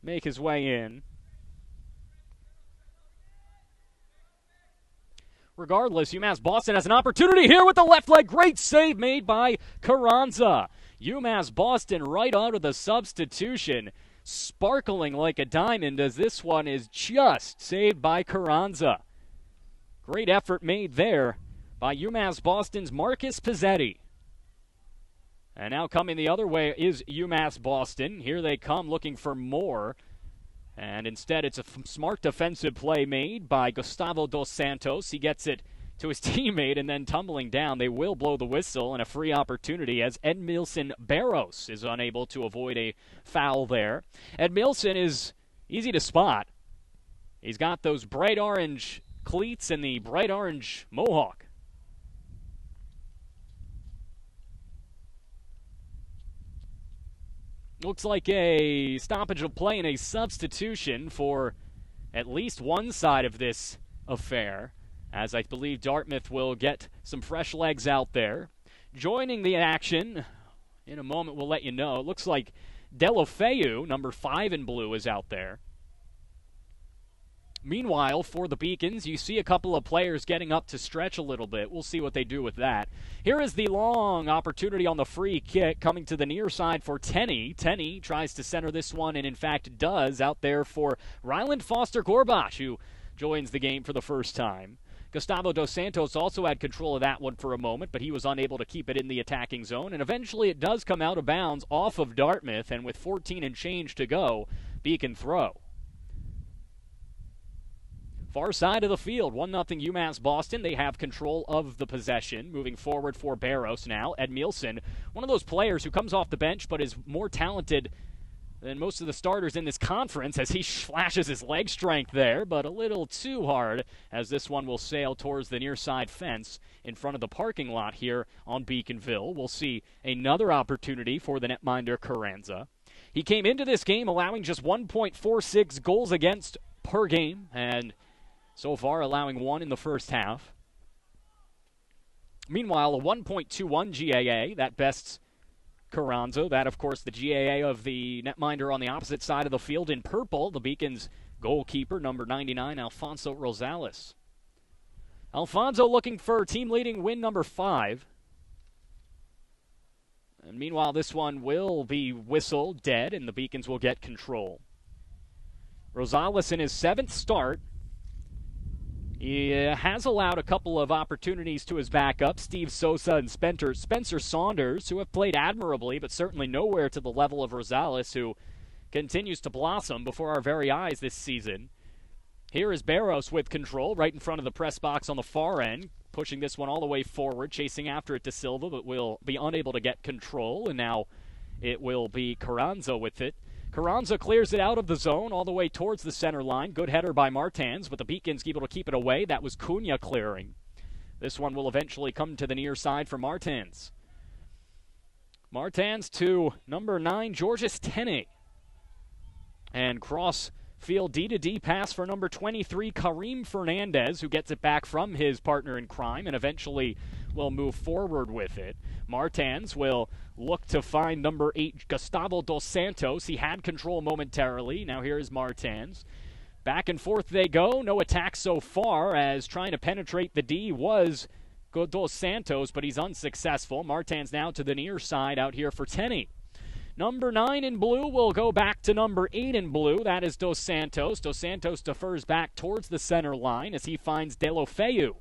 make his way in. Regardless, UMass Boston has an opportunity here with the left leg. Great save made by Carranza. UMass Boston right out of the substitution, sparkling like a diamond as this one is just saved by Carranza. Great effort made there by UMass Boston's Marcus Pizzetti. And now coming the other way is UMass Boston. Here they come looking for more. And instead it's a smart defensive play made by Gustavo dos Santos. He gets it to his teammate and then tumbling down. They will blow the whistle and a free opportunity as Edmilson Barros is unable to avoid a foul there. Edmilson is easy to spot. He's got those bright orange cleats and the bright orange mohawk. Looks like a stoppage of play and a substitution for at least one side of this affair, as I believe Dartmouth will get some fresh legs out there. Joining the action, in a moment we'll let you know, it looks like Delofeu, number 5 in blue, is out there. Meanwhile, for the Beacons, you see a couple of players getting up to stretch a little bit. We'll see what they do with that. Here is the long opportunity on the free kick coming to the near side for Tenney. Tenney tries to center this one and, in fact, does out there for Ryland Foster-Gorbash, who joins the game for the first time. Gustavo dos Santos also had control of that one for a moment, but he was unable to keep it in the attacking zone. And eventually it does come out of bounds off of Dartmouth, and with 14 and change to go, Beacon throw. Far side of the field, 1-0 UMass Boston. They have control of the possession. Moving forward for Barros now. Edmilson, one of those players who comes off the bench but is more talented than most of the starters in this conference as he flashes his leg strength there, but a little too hard as this one will sail towards the near side fence in front of the parking lot here on Beaconville. We'll see another opportunity for the netminder Carranza. He came into this game allowing just 1.46 goals against per game, and so far allowing 1 in the first half. Meanwhile, a 1.21 GAA, that bests Carranza. That, of course, the GAA of the netminder on the opposite side of the field in purple, the Beacons' goalkeeper, number 99, Alfonso Rosales. Alfonso looking for team-leading win number 5. And meanwhile, this one will be whistled dead, and the Beacons will get control. Rosales in his 7th start. He has allowed a couple of opportunities to his backup, Steve Sosa and Spencer Saunders, who have played admirably, but certainly nowhere to the level of Rosales, who continues to blossom before our very eyes this season. Here is Barros with control, right in front of the press box on the far end, pushing this one all the way forward, chasing after it DaSilva, but will be unable to get control, and now it will be Carranza with it. Carranza clears it out of the zone all the way towards the center line. Good header by Martins, but the Beacons able to keep it away. That was Cunha clearing. This one will eventually come to the near side for Martins. Martins to number 9, Georges Tene. And cross field D-to-D pass for number 23, Karim Fernandez, who gets it back from his partner in crime and eventually will move forward with it. Martins will look to find number 8, Gustavo dos Santos. He had control momentarily. Now here is Martins. Back and forth they go. No attack so far, as trying to penetrate the D was Dos Santos, but he's unsuccessful. Martins now to the near side out here for Tene. Number 9 in blue will go back to number 8 in blue. That is Dos Santos. Dos Santos defers back towards the center line as he finds Deulofeu.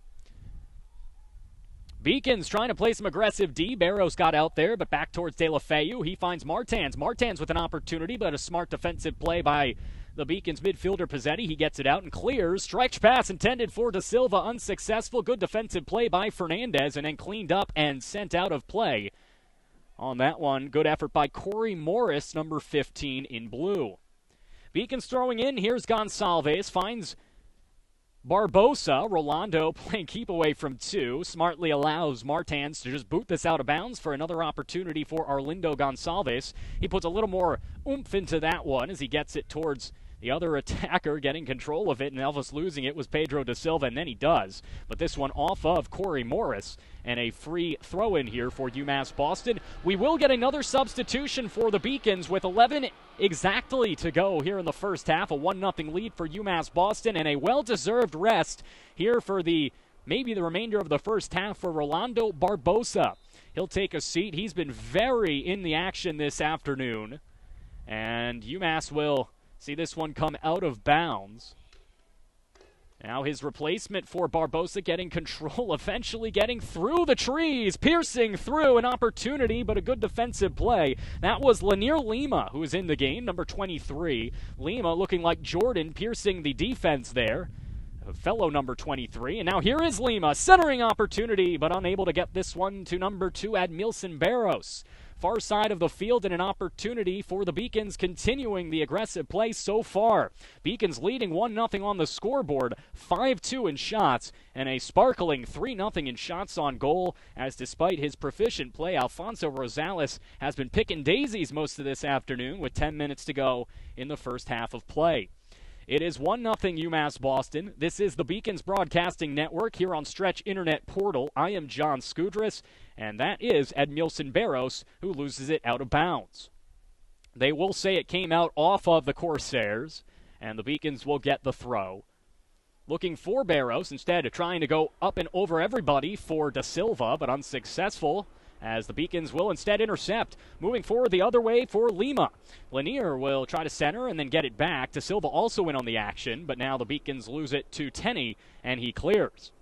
Beacons trying to play some aggressive D. Barros got out there, but back towards Deulofeu. He finds Martins. Martins with an opportunity, but a smart defensive play by the Beacons midfielder Pizzetti. He gets it out and clears. Stretch pass intended for DaSilva, unsuccessful. Good defensive play by Fernandez, and then cleaned up and sent out of play. On that one, good effort by Corey Morris, number 15 in blue. Beacons throwing in. Here's Gonçalves. Finds Barbosa. Rolando playing keep away from 2. Smartly allows Martins to just boot this out of bounds for another opportunity for Arlindo Gonçalves. He puts a little more oomph into that one as he gets it towards the other attacker, getting control of it, and Elvis losing it was Pedro DaSilva, and then he does. But this one off of Corey Morris, and a free throw-in here for UMass Boston. We will get another substitution for the Beacons with 11 exactly to go here in the first half. A 1-0 lead for UMass Boston, and a well-deserved rest here for maybe the remainder of the first half for Rolando Barbosa. He'll take a seat. He's been very in the action this afternoon, and UMass will see this one come out of bounds. Now his replacement for Barbosa getting control, eventually getting through the trees, piercing through an opportunity, but a good defensive play. That was Lanier Lima, who is in the game, number 23. Lima looking like Jordan, piercing the defense there. A fellow number 23. And now here is Lima, centering opportunity, but unable to get this one to number 2, Admilson Barros. Far side of the field, and an opportunity for the Beacons continuing the aggressive play so far. Beacons leading 1-0 on the scoreboard, 5-2 in shots, and a sparkling 3-0 in shots on goal, as despite his proficient play, Alfonso Rosales has been picking daisies most of this afternoon with 10 minutes to go in the first half of play. It is 1-0 UMass Boston. This is the Beacons Broadcasting Network here on Stretch Internet Portal. I am John Skudris, and that is Admilson Barros, who loses it out of bounds. They will say it came out off of the Corsairs, and the Beacons will get the throw. Looking for Barros, instead of trying to go up and over everybody for DaSilva, but unsuccessful, as the Beacons will instead intercept. Moving forward the other way for Lima. Lanier will try to center and then get it back. DaSilva also in on the action, but now the Beacons lose it to Tene, and he clears.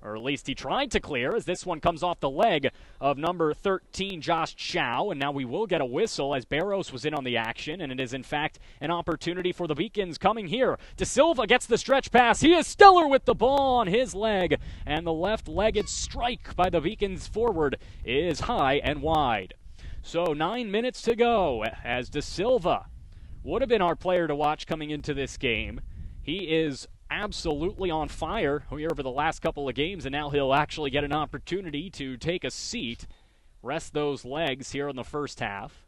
Or at least he tried to clear, as this one comes off the leg of number 13, Josh Chow. And now we will get a whistle, as Barros was in on the action, and it is in fact an opportunity for the Beacons coming here. DaSilva gets the stretch pass. He is stellar with the ball on his leg, and the left-legged strike by the Beacons forward is high and wide. So 9 minutes to go, as DaSilva would have been our player to watch coming into this game. He is absolutely on fire here over the last couple of games, and now he'll actually get an opportunity to take a seat, rest those legs here in the first half.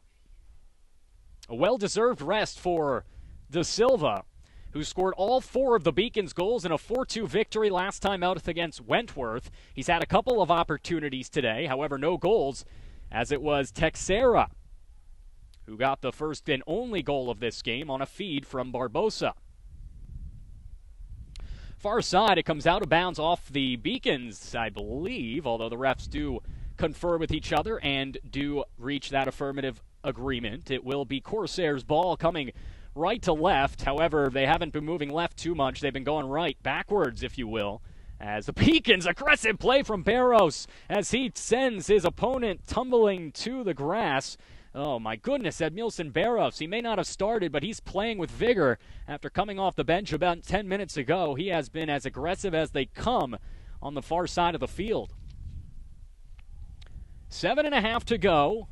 A well-deserved rest for DaSilva, who scored all 4 of the Beacons' goals in a 4-2 victory last time out against Wentworth. He's had a couple of opportunities today, however no goals, as it was Teixeira who got the first and only goal of this game on a feed from Barbosa. Far side, it comes out of bounds off the Beacons, I believe, although the refs do confer with each other and do reach that affirmative agreement. It will be Corsairs' ball coming right to left. However, they haven't been moving left too much. They've been going right, backwards, if you will, as the Beacons, aggressive play from Barros as he sends his opponent tumbling to the grass. Oh, my goodness, Admilson Barros. He may not have started, but he's playing with vigor after coming off the bench about 10 minutes ago. He has been as aggressive as they come on the far side of the field. 7.5 to go,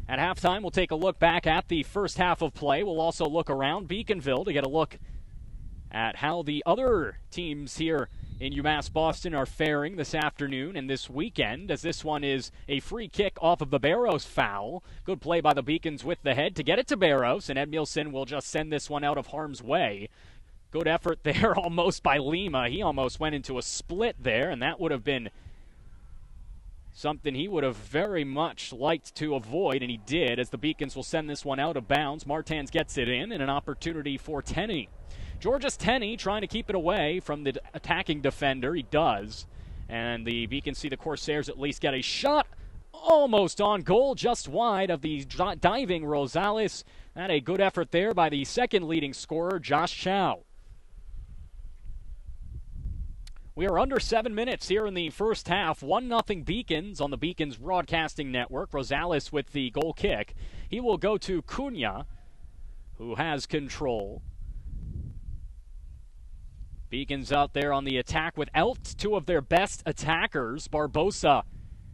At halftime, we'll take a look back at the first half of play. We'll also look around Beaconville to get a look at how the other teams here in UMass Boston are faring this afternoon and this weekend, as this one is a free kick off of the Barrows foul. Good play by the Beacons with the head to get it to Barrows, and Edmilson will just send this one out of harm's way. Good effort there almost by Lima. He almost went into a split there, and that would have been something he would have very much liked to avoid, and he did, as the Beacons will send this one out of bounds. Martans gets it in, and an opportunity for Tenney. Georges Tenney trying to keep it away from the attacking defender. He does. And the Beacons see the Corsairs at least get a shot almost on goal, just wide of the diving Rosales. That a good effort there by the second leading scorer, Josh Chow. We are under 7 minutes here in the first half. 1-0 Beacons on the Beacons Broadcasting Network. Rosales with the goal kick. He will go to Cunha, who has control. Beacons out there on the attack without two of their best attackers, Barbosa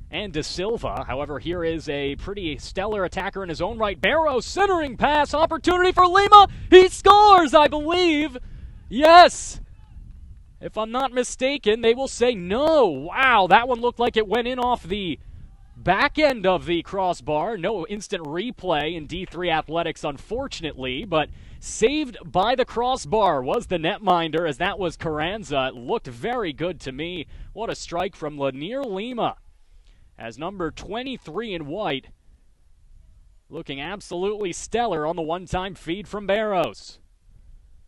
and DaSilva. However, here is a pretty stellar attacker in his own right. Barrows centering pass, opportunity for Lima. He scores, I believe. Yes. If I'm not mistaken, they will say no. Wow, that one looked like it went in off the back end of the crossbar. No instant replay in D3 Athletics, unfortunately, but saved by the crossbar was the netminder, as that was Carranza. It looked very good to me. What a strike from Lanier Lima, as number 23 in white, looking absolutely stellar on the one-time feed from Barrows.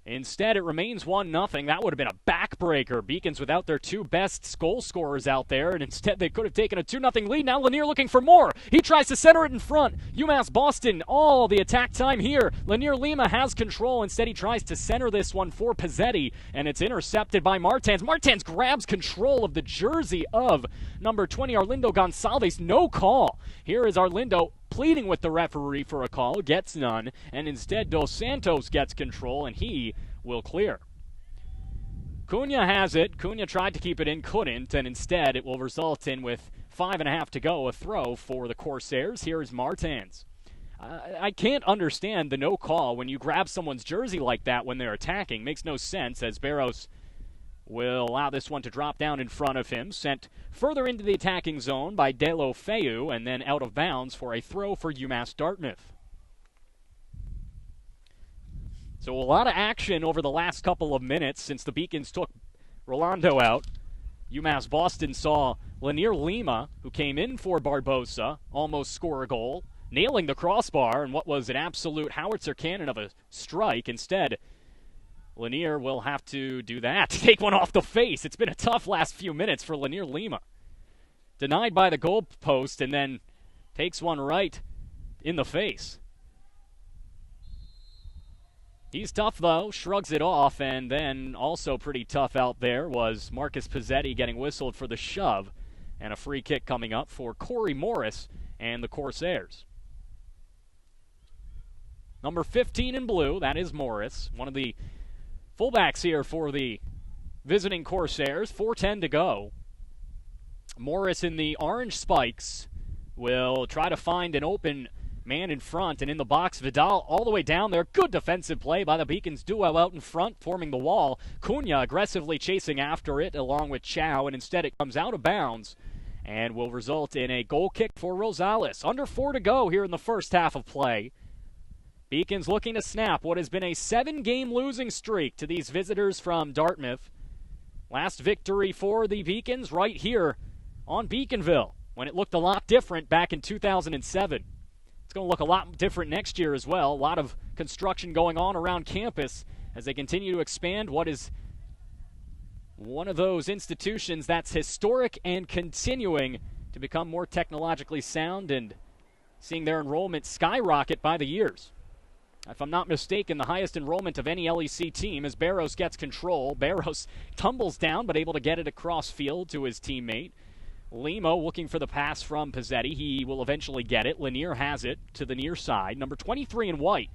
Instead, it remains 1-0. That would have been a backbreaker. Beacons without their two best goal scorers out there, and instead they could have taken a 2-0 lead. Now Lanier looking for more. He tries to center it in front. UMass Boston, all the attack time here. Lanier Lima has control. Instead, he tries to center this one for Pizzetti, and it's intercepted by Martans. Martans grabs control of the jersey of number 20, Arlindo Gonçalves. No call. Here is Arlindo pleading with the referee for a call, gets none, and instead Dos Santos gets control, and he will clear. Cunha has it. Cunha tried to keep it in, couldn't, and instead it will result in, with 5.5 to go, a throw for the Corsairs. Here is Martans. I can't understand the no call when you grab someone's jersey like that when they're attacking. Makes no sense, as Barrows will allow this one to drop down in front of him, sent further into the attacking zone by Delo Feu, and then out of bounds for a throw for UMass Dartmouth. So a lot of action over the last couple of minutes since the Beacons took Rolando out. UMass Boston saw Lanier Lima, who came in for Barbosa, almost score a goal, nailing the crossbar in what was an absolute howitzer cannon of a strike. Instead, Lanier will have to do that, take one off the face. It's been a tough last few minutes for Lanier Lima. Denied by the goal post, and then takes one right in the face. He's tough, though, shrugs it off, and then also pretty tough out there was Marcus Pizzetti getting whistled for the shove, and a free kick coming up for Corey Morris and the Corsairs. Number 15 in blue, that is Morris, one of the fullbacks here for the visiting Corsairs. 4:10 to go. Morris in the orange spikes will try to find an open man in front, and in the box, Vidal all the way down there. Good defensive play by the Beacons duo out in front, forming the wall. Cunha aggressively chasing after it along with Chow, and instead it comes out of bounds and will result in a goal kick for Rosales. Under 4 to go here in the first half of play. Beacons looking to snap what has been a 7-game losing streak to these visitors from Dartmouth. Last victory for the Beacons right here on Beaconville, when it looked a lot different back in 2007. It's going to look a lot different next year as well. A lot of construction going on around campus as they continue to expand what is one of those institutions that's historic and continuing to become more technologically sound and seeing their enrollment skyrocket by the years. If I'm not mistaken, the highest enrollment of any LEC team as Barrows gets control. Barrows tumbles down, but able to get it across field to his teammate. Limo looking for the pass from Pizzetti. He will eventually get it. Lanier has it to the near side. Number 23 in white.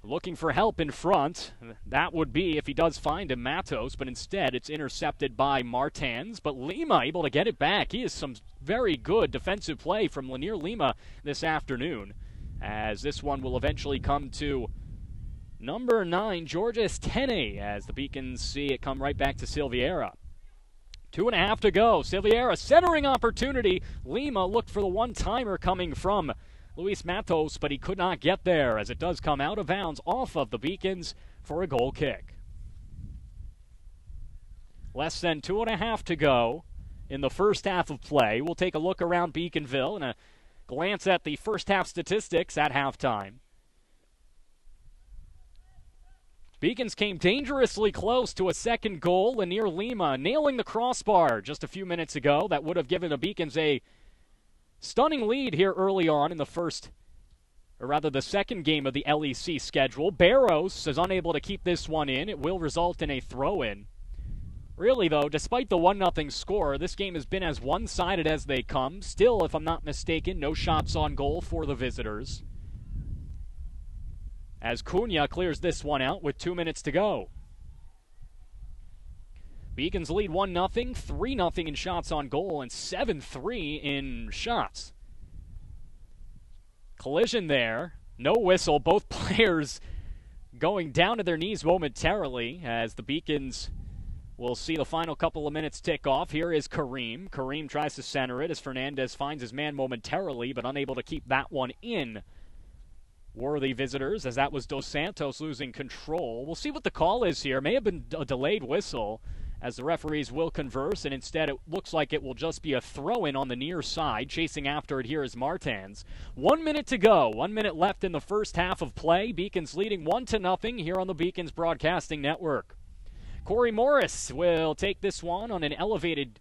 looking for help in front. That would be if he does find him, Mattos, but instead it's intercepted by Martins. But Lima able to get it back. He is some very good defensive play from Lanier Lima this afternoon, as this one will eventually come to number 9, Georges Tene, as the Beacons see it come right back to Silveira. 2.5 to go. Silveira centering opportunity. Lima looked for the one-timer coming from Luis Mattos, but he could not get there, as it does come out of bounds off of the Beacons for a goal kick. Less than 2.5 to go in the first half of play. We'll take a look around Beaconville and a glance at the first half statistics at halftime. Beacons came dangerously close to a second goal. Lanier Lima nailing the crossbar just a few minutes ago. That would have given the Beacons a stunning lead here early on in the second game of the LEC schedule. Barros is unable to keep this one in. It will result in a throw-in. Really, though, despite the 1-0 score, this game has been as one-sided as they come. Still, if I'm not mistaken, no shots on goal for the visitors, as Cunha clears this one out with 2 minutes to go. Beacons lead 1-0, 3-0 in shots on goal, and 7-3 in shots. Collision there. No whistle. Both players going down to their knees momentarily, as the Beacons will see the final couple of minutes tick off. Here is Kareem. Kareem tries to center it as Fernandez finds his man momentarily, but unable to keep that one in. Worthy visitors, as that was Dos Santos losing control. We'll see what the call is here. May have been a delayed whistle, as the referees will converse, and instead it looks like it will just be a throw-in on the near side. Chasing after it here is Martins. 1 minute to go. 1 minute left in the first half of play. Beacons leading 1-0 here on the Beacons Broadcasting Network. Corey Morris will take this one on an elevated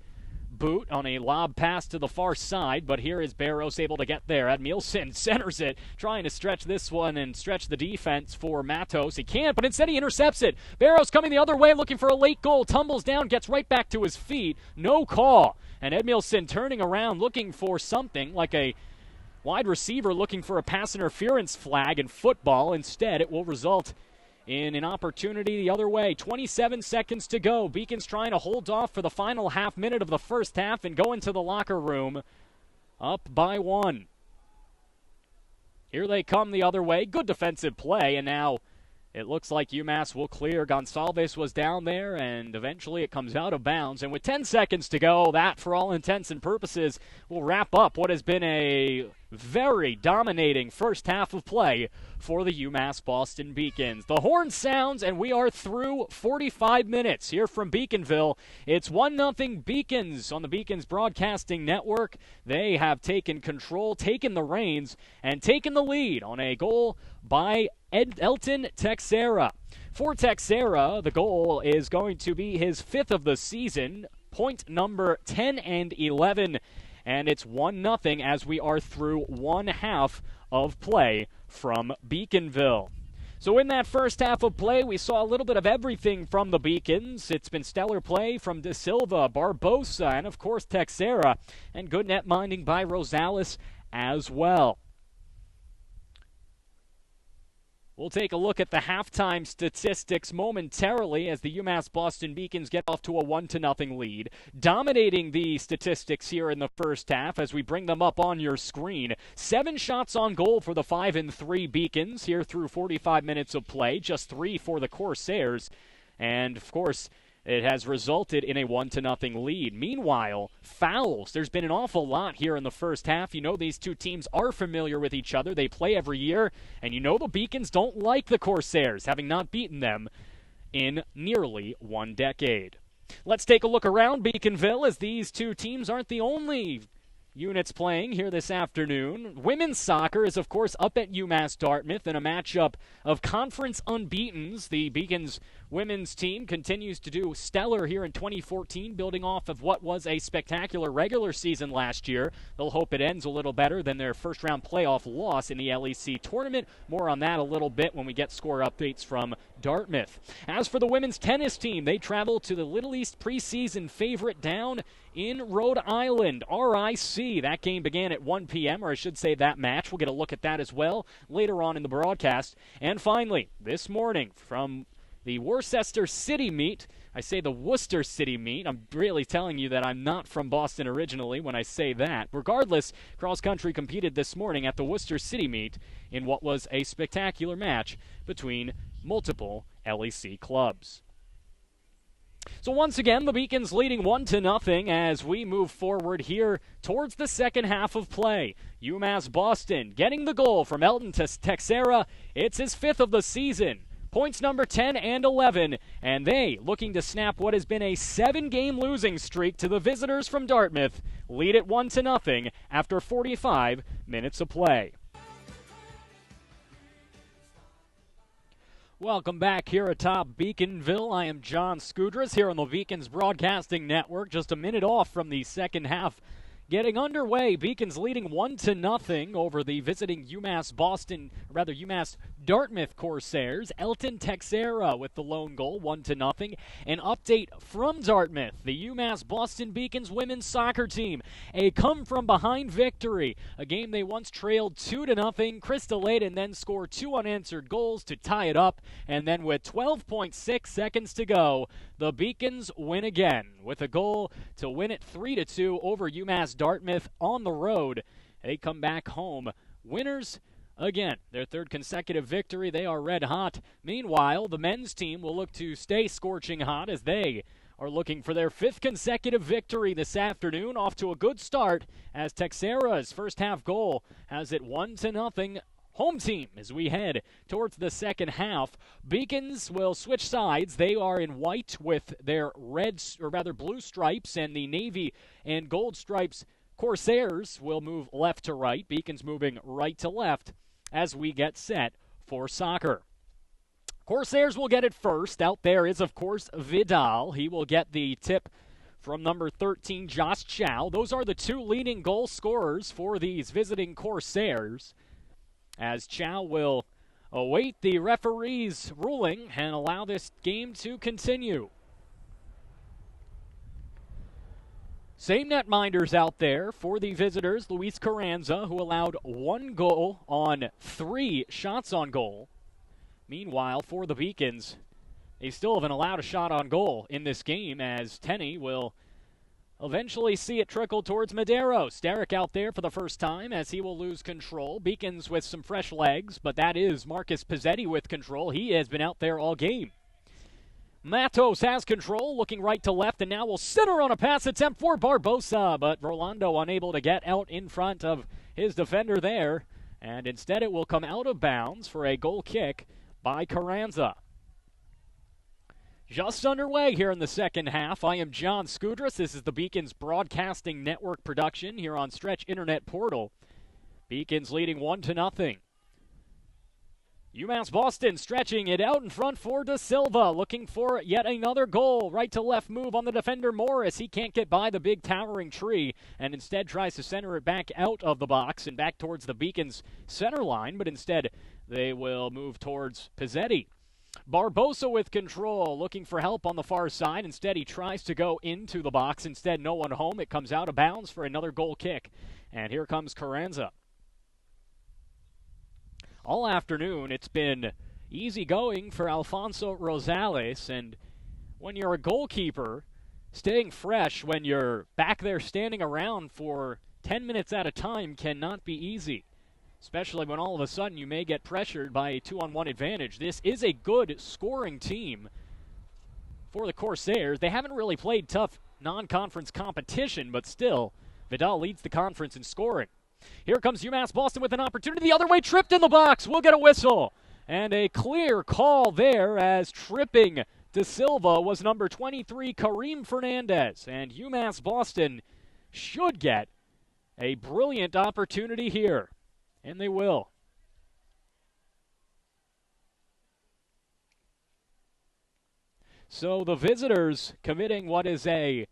boot on a lob pass to the far side, but here is Barros able to get there. Admielson centers it, trying to stretch this one and stretch the defense for Mattos. He can't, but instead he intercepts it. Barros coming the other way, looking for a late goal, tumbles down, gets right back to his feet. No call. And Admielson turning around, looking for something like a wide receiver looking for a pass interference flag in football. Instead, it will result in an opportunity the other way. 27 seconds to go. Beacons trying to hold off for the final half minute of the first half and go into the locker room up by 1. Here they come the other way. Good defensive play, and now it looks like UMass will clear. Gonsalves was down there, and eventually it comes out of bounds. And with 10 seconds to go, that, for all intents and purposes, will wrap up what has been a very dominating first half of play for the UMass Boston Beacons. The horn sounds, and we are through 45 minutes here from Beaconville. It's 1-0 Beacons on the Beacons Broadcasting Network. They have taken control, taken the reins, and taken the lead on a goal by Elton Teixeira. For Teixeira, the goal is going to be his 5th of the season, point number 10 and 11. And it's 1-0 as we are through one half of play from Beaconville. So in that first half of play, we saw a little bit of everything from the Beacons. It's been stellar play from DaSilva, Barbosa, and of course Teixeira, and good net minding by Rosales as well. We'll take a look at the halftime statistics momentarily as the UMass Boston Beacons get off to a 1-0 lead. Dominating the statistics here in the first half as we bring them up on your screen. 7 shots on goal for the 5-3 Beacons here through 45 minutes of play. Just 3 for the Corsairs. And, of course, it has resulted in a 1-0 lead. Meanwhile, fouls. There's been an awful lot here in the first half. You know these two teams are familiar with each other. They play every year. And you know the Beacons don't like the Corsairs, having not beaten them in nearly 1 decade. Let's take a look around Beaconville, as these two teams aren't the only units playing here this afternoon. Women's soccer is, of course, up at UMass Dartmouth in a matchup of conference unbeatens. The Beacons women's team continues to do stellar here in 2014, building off of what was a spectacular regular season last year. They'll hope it ends a little better than their first-round playoff loss in the LEC tournament. More on that a little bit when we get score updates from Dartmouth. As for the women's tennis team, they travel to the Little East preseason favorite down in Rhode Island, RIC. LEC. That game began at 1 p.m., or I should say that match. We'll get a look at that as well later on in the broadcast. And finally, this morning from the Worcester City meet, I say the Worcester City meet. I'm really telling you that I'm not from Boston originally when I say that. Regardless, cross country competed this morning at the Worcester City meet in what was a spectacular match between multiple LEC clubs. So once again, the Beacons leading 1-0 as we move forward here towards the second half of play. UMass Boston getting the goal from Elton Teixeira. It's his 5th of the season. Points number 10 and 11, and they looking to snap what has been a 7-game losing streak to the visitors from Dartmouth. Lead it 1-0 after 45 minutes of play. Welcome back here atop Beaconville. I am John Scudras here on the Beacons Broadcasting Network. Just a minute off from the second half getting underway. Beacons leading 1-0 over the visiting UMass Dartmouth Corsairs. Elton Teixeira with the lone goal, 1-0. An update from Dartmouth, the UMass Boston Beacons women's soccer team. A come-from-behind victory. A game they once trailed 2-0. Krista Layden then scored 2 unanswered goals to tie it up. And then with 12.6 seconds to go, the Beacons win again with a goal to win it 3-2 over UMass Dartmouth on the road. They come back home winners again. Their 3rd consecutive victory. They are red hot. Meanwhile, the men's team will look to stay scorching hot as they are looking for their 5th consecutive victory this afternoon. Off to a good start as Teixeira's first half goal has it 1-0 home team as we head towards the second half. Beacons will switch sides. They are in white with their blue stripes, and the navy and gold stripes Corsairs will move left to right. Beacons moving right to left as we get set for soccer. Corsairs will get it first. Out there is, of course, Vidal. He will get the tip from number 13, Josh Chow. Those are the 2 leading goal scorers for these visiting Corsairs, as Chow will await the referee's ruling and allow this game to continue. Same netminders out there for the visitors. Luis Carranza, who allowed 1 goal on 3 shots on goal. Meanwhile, for the Beacons, they still haven't allowed a shot on goal in this game, as Tenney will eventually see it trickle towards Medeiros. Derek out there for the first time as he will lose control. Beacons with some fresh legs, but that is Marcus Pizzetti with control. He has been out there all game. Mattos has control, looking right to left, and now will center on a pass attempt for Barbosa, but Rolando unable to get out in front of his defender there, and instead it will come out of bounds for a goal kick by Carranza. Just underway here in the second half. I am John Scudras. This is the Beacons Broadcasting Network production here on Stretch Internet Portal. Beacons leading 1-0. UMass Boston stretching it out in front for DaSilva, looking for yet another goal. Right to left move on the defender Morris. He can't get by the big towering tree and instead tries to center it back out of the box and back towards the Beacons center line, but instead they will move towards Pizzetti. Barbosa with control, looking for help on the far side. Instead, he tries to go into the box. Instead, no one home. It comes out of bounds for another goal kick. And here comes Carranza. All afternoon, it's been easy going for Alfonso Rosales. And when you're a goalkeeper, staying fresh when you're back there standing around for 10 minutes at a time cannot be easy, especially when all of a sudden you may get pressured by a 2-on-1 advantage. This is a good scoring team for the Corsairs. They haven't really played tough non-conference competition, but still, Vidal leads the conference in scoring. Here comes UMass Boston with an opportunity. The other way, tripped in the box. We'll get a whistle. And a clear call there as tripping DaSilva was number 23, Kareem Fernandez. And UMass Boston should get a brilliant opportunity here. And they will. So the visitors committing what is a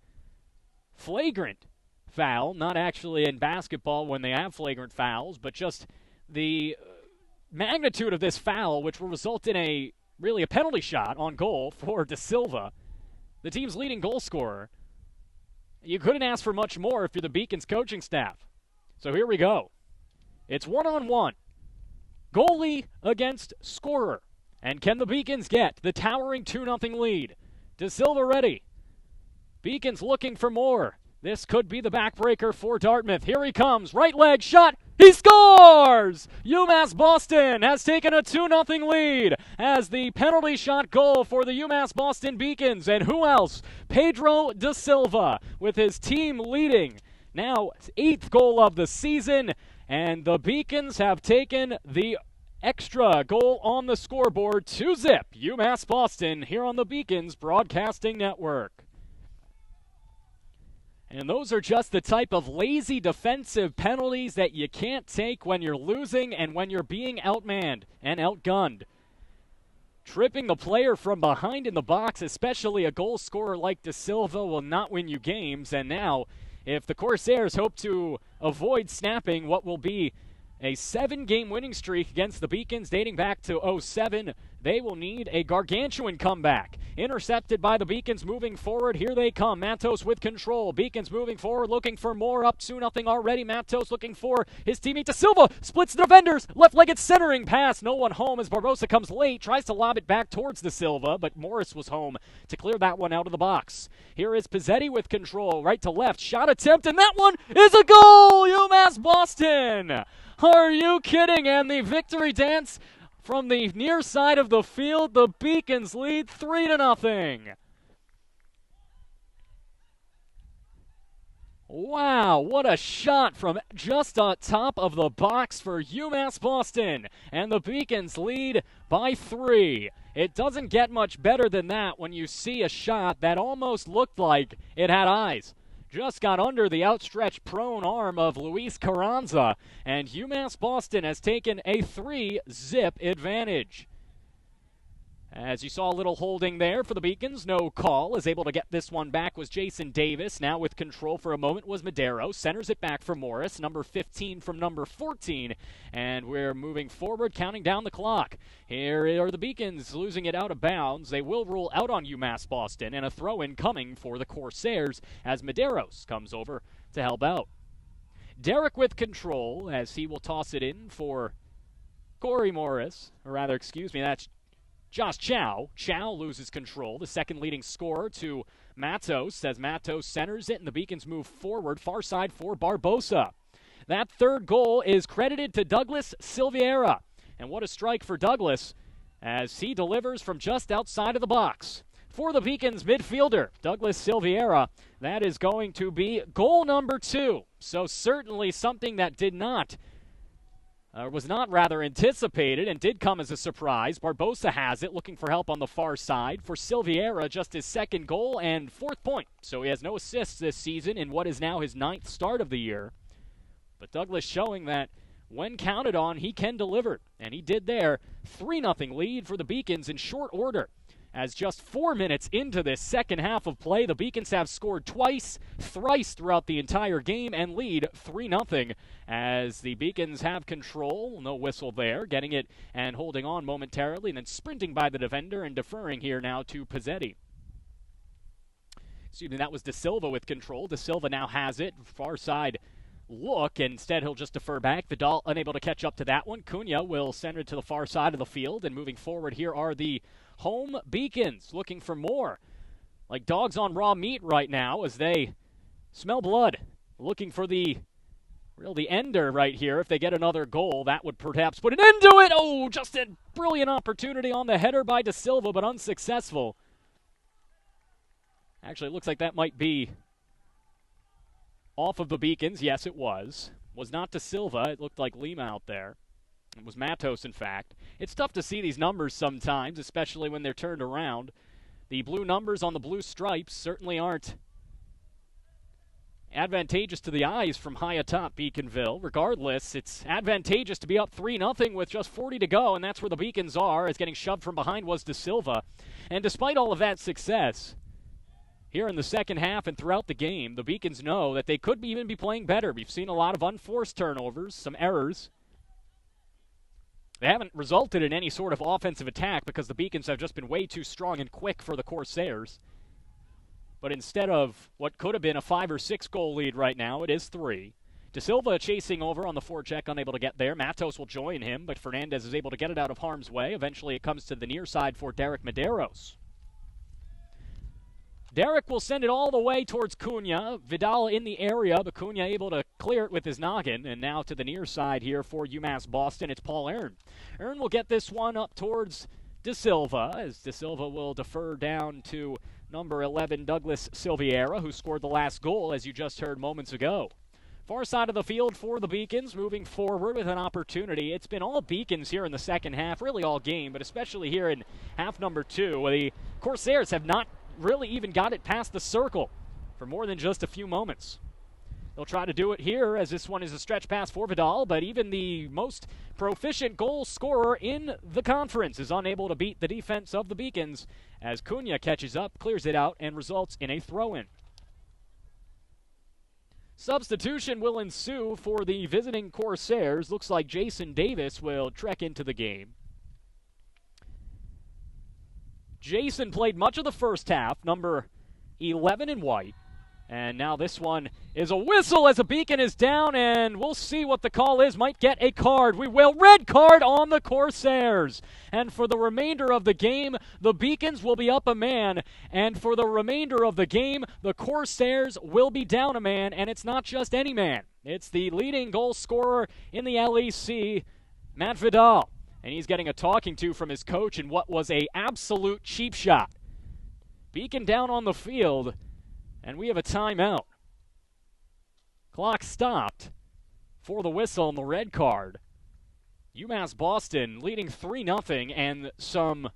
flagrant foul, not actually in basketball when they have flagrant fouls, but just the magnitude of this foul, which will result in a penalty shot on goal for DaSilva, the team's leading goal scorer. You couldn't ask for much more if you're the Beacons coaching staff. So here we go. It's one-on-one. Goalie against scorer. And can the Beacons get the towering 2-0 lead? DaSilva ready. Beacons looking for more. This could be the backbreaker for Dartmouth. Here he comes. Right leg shot. He scores! UMass Boston has taken a 2-0 lead as the penalty shot goal for the UMass Boston Beacons. And who else? Pedro DaSilva with his team leading. Now, 8th goal of the season. And the Beacons have taken the extra goal on the scoreboard 2-0. UMass Boston here on the Beacons Broadcasting Network. And those are just the type of lazy defensive penalties that you can't take when you're losing and when you're being outmanned and outgunned. Tripping the player from behind in the box, especially a goal scorer like DaSilva, will not win you games. And now, if the Corsairs hope to avoid snapping what will be a 7-game winning streak against the Beacons dating back to 2007, they will need a gargantuan comeback. Intercepted by the Beacons moving forward. Here they come. Mattos with control. Beacons moving forward, looking for more. Up 2-0 already. Mattos looking for his teammate DaSilva. Splits the defenders. Left-legged centering pass. No one home as Barbosa comes late. Tries to lob it back towards DaSilva, but Morris was home to clear that one out of the box. Here is Pizzetti with control. Right to left. Shot attempt, and that one is a goal! UMass Boston! Are you kidding? And the victory dance from the near side of the field. The Beacons lead 3-0. Wow, what a shot from just on top of the box for UMass Boston. And the Beacons lead by 3. It doesn't get much better than that when you see a shot that almost looked like it had eyes. Just got under the outstretched prone arm of Luis Carranza, and UMass Boston has taken a 3-0 advantage. As you saw, a little holding there for the Beacons. No call. Is able to get this one back was Jason Davis. Now with control for a moment was Madero. Centers it back for Morris. Number 15 from number 14. And we're moving forward, counting down the clock. Here are the Beacons losing it out of bounds. They will rule out on UMass Boston. And a throw-in coming for the Corsairs as Medeiros comes over to help out. Derek with control as he will toss it in for Corey Morris. Or rather, excuse me, that's Josh Chow. Chow loses control. The second leading scorer to Mattos as Mattos centers it and the Beacons move forward. Far side for Barbosa. That third goal is credited to Douglas Silveira. And what a strike for Douglas as he delivers from just outside of the box. For the Beacons midfielder, Douglas Silveira, that is going to be goal number 2. So certainly something that was not rather anticipated and did come as a surprise. Barbosa has it, looking for help on the far side. For Silveira, just his second goal and 4th point. So he has no assists this season in what is now his 9th start of the year. But Douglas showing that when counted on, he can deliver. And he did there. 3-0 lead for the Beacons in short order. As just 4 minutes into this second half of play, the Beacons have scored twice, thrice throughout the entire game, and lead 3-0 as the Beacons have control. No whistle there, getting it and holding on momentarily, and then sprinting by the defender and deferring here now to Pizzetti. Excuse me, that was DaSilva with control. DaSilva now has it, far side look. Instead, he'll just defer back. Vidal unable to catch up to that one. Cunha will send it to the far side of the field, and moving forward here are the home Beacons looking for more. Like dogs on raw meat right now as they smell blood. Looking for the ender right here. If they get another goal, that would perhaps put an end to it. Oh, just a brilliant opportunity on the header by DaSilva, but unsuccessful. Actually, it looks like that might be off of the Beacons. Yes, it was. Was not DaSilva. It looked like Lima out there. It was Mattos, in fact. It's tough to see these numbers sometimes, especially when they're turned around. The blue numbers on the blue stripes certainly aren't advantageous to the eyes from high atop Beaconville. Regardless, it's advantageous to be up 3-0 with just 40 to go, and that's where the Beacons are, as getting shoved from behind was DaSilva. And despite all of that success, here in the second half and throughout the game, the Beacons know that they could even be playing better. We've seen a lot of unforced turnovers, some errors. They haven't resulted in any sort of offensive attack because the Beacons have just been way too strong and quick for the Corsairs. but instead of what could have been a 5 or 6 goal lead right now, it is 3. DaSilva chasing over on the forecheck, unable to get there. Mattos will join him, but Fernandez is able to get it out of harm's way. Eventually it comes to the near side for Derek Medeiros. Derek will send it all the way towards Cunha. Vidal in the area, but Cunha able to clear it with his noggin. And now to the near side here for UMass Boston, it's Paul Aaron. Aaron will get this one up towards DaSilva, as DaSilva will defer down to number 11, Douglas Silveira, who scored the last goal, as you just heard moments ago. Far side of the field for the Beacons, moving forward with an opportunity. It's been all Beacons here in the second half, really all game, but especially here in half number 2. The Corsairs have not really even got it past the circle for more than just a few moments. They'll try to do it here, as this one is a stretch pass for Vidal, but even the most proficient goal scorer in the conference is unable to beat the defense of the Beacons, as Cunha catches up, clears it out, and results in a throw-in. Substitution will ensue for the visiting Corsairs. Looks like Jason Davis will trek into the game. Jason played much of the first half, number 11 in white. And now this one is a whistle as a Beacon is down, and we'll see what the call is. Might get a card. We will. Red card on the Corsairs. And for the remainder of the game, the Beacons will be up a man. And for the remainder of the game, the Corsairs will be down a man. And it's not just any man. It's the leading goal scorer in the LEC, Matt Vidal. And he's getting a talking to from his coach in what was a absolute cheap shot. Beacon down on the field, and we have a timeout. Clock stopped for the whistle and the red card. UMass Boston leading 3-0, and some,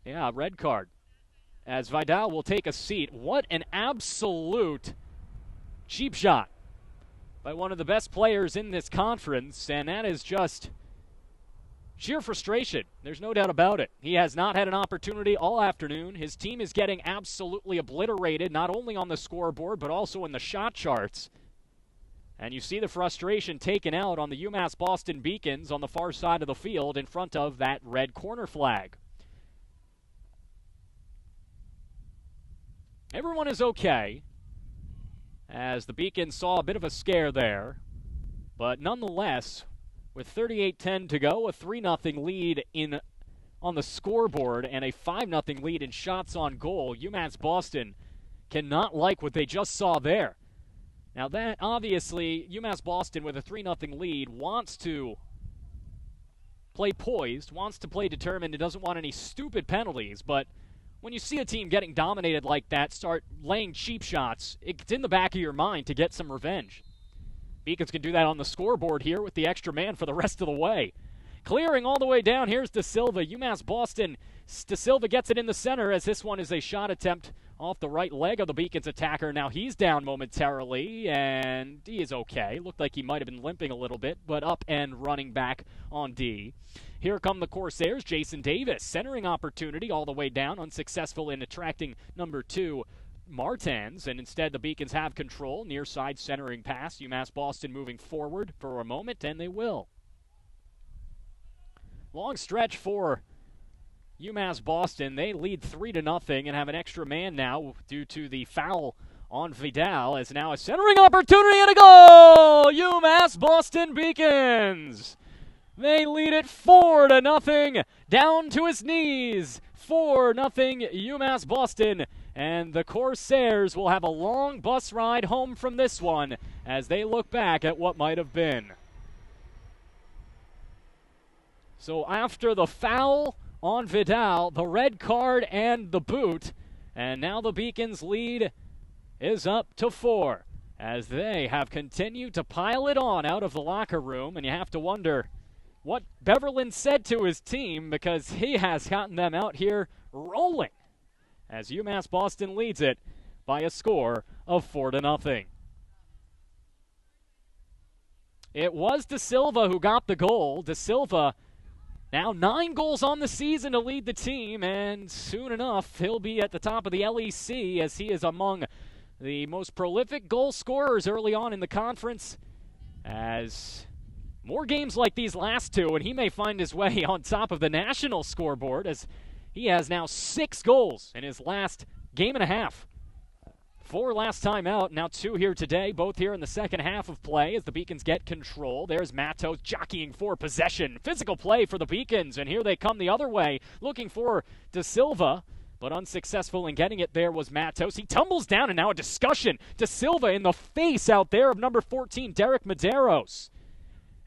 red card. As Vidal will take a seat. What an absolute cheap shot by one of the best players in this conference, and that is just sheer frustration. There's no doubt about it. He has not had an opportunity all afternoon. His team is getting absolutely obliterated, not only on the scoreboard, but also in the shot charts. And you see the frustration taken out on the UMass Boston Beacons on the far side of the field in front of that red corner flag. Everyone is okay, as the Beacons saw a bit of a scare there. But nonetheless, with 38-10 to go, a 3-0 lead on the scoreboard and a 5-0 lead in shots on goal, UMass Boston cannot like what they just saw there. Now that, obviously, UMass Boston with a 3-0 lead wants to play poised, wants to play determined, and doesn't want any stupid penalties, but when you see a team getting dominated like that, start laying cheap shots, it's in the back of your mind to get some revenge. Beacons can do that on the scoreboard here with the extra man for the rest of the way. Clearing all the way down, here's DaSilva. UMass Boston, DaSilva gets it in the center, as this one is a shot attempt off the right leg of the Beacons attacker. Now he's down momentarily, and he is okay. Looked like he might have been limping a little bit, but up and running back on D. Here come the Corsairs. Jason Davis, centering opportunity all the way down, unsuccessful in attracting number 2, Martins, and instead the Beacons have control. Near side centering pass. UMass Boston moving forward for a moment, and they will. Long stretch for UMass Boston. They lead 3-0 and have an extra man now due to the foul on Vidal, as now a centering opportunity and a goal! UMass Boston Beacons! They lead it 4-0, down to his knees. 4-0 UMass Boston, and the Corsairs will have a long bus ride home from this one as they look back at what might have been. So after the foul on Vidal, the red card and the boot, and now the Beacons' lead is up to 4 as they have continued to pile it on out of the locker room, and you have to wonder what Beverland said to his team, because he has gotten them out here rolling as UMass Boston leads it by a score of 4-0. It was DaSilva who got the goal. DaSilva now 9 goals on the season to lead the team, and soon enough he'll be at the top of the LEC as he is among the most prolific goal scorers early on in the conference, as more games like these last two, and he may find his way on top of the national scoreboard, as He has now 6 goals in his last game and a half. 4 last time out, now 2 here today, both here in the second half of play as the Beacons get control. There's Mattos jockeying for possession. Physical play for the Beacons, and here they come the other way, looking for DaSilva, but unsuccessful in getting it there was Mattos. He tumbles down, and now a discussion. DaSilva in the face out there of number 14, Derek Medeiros.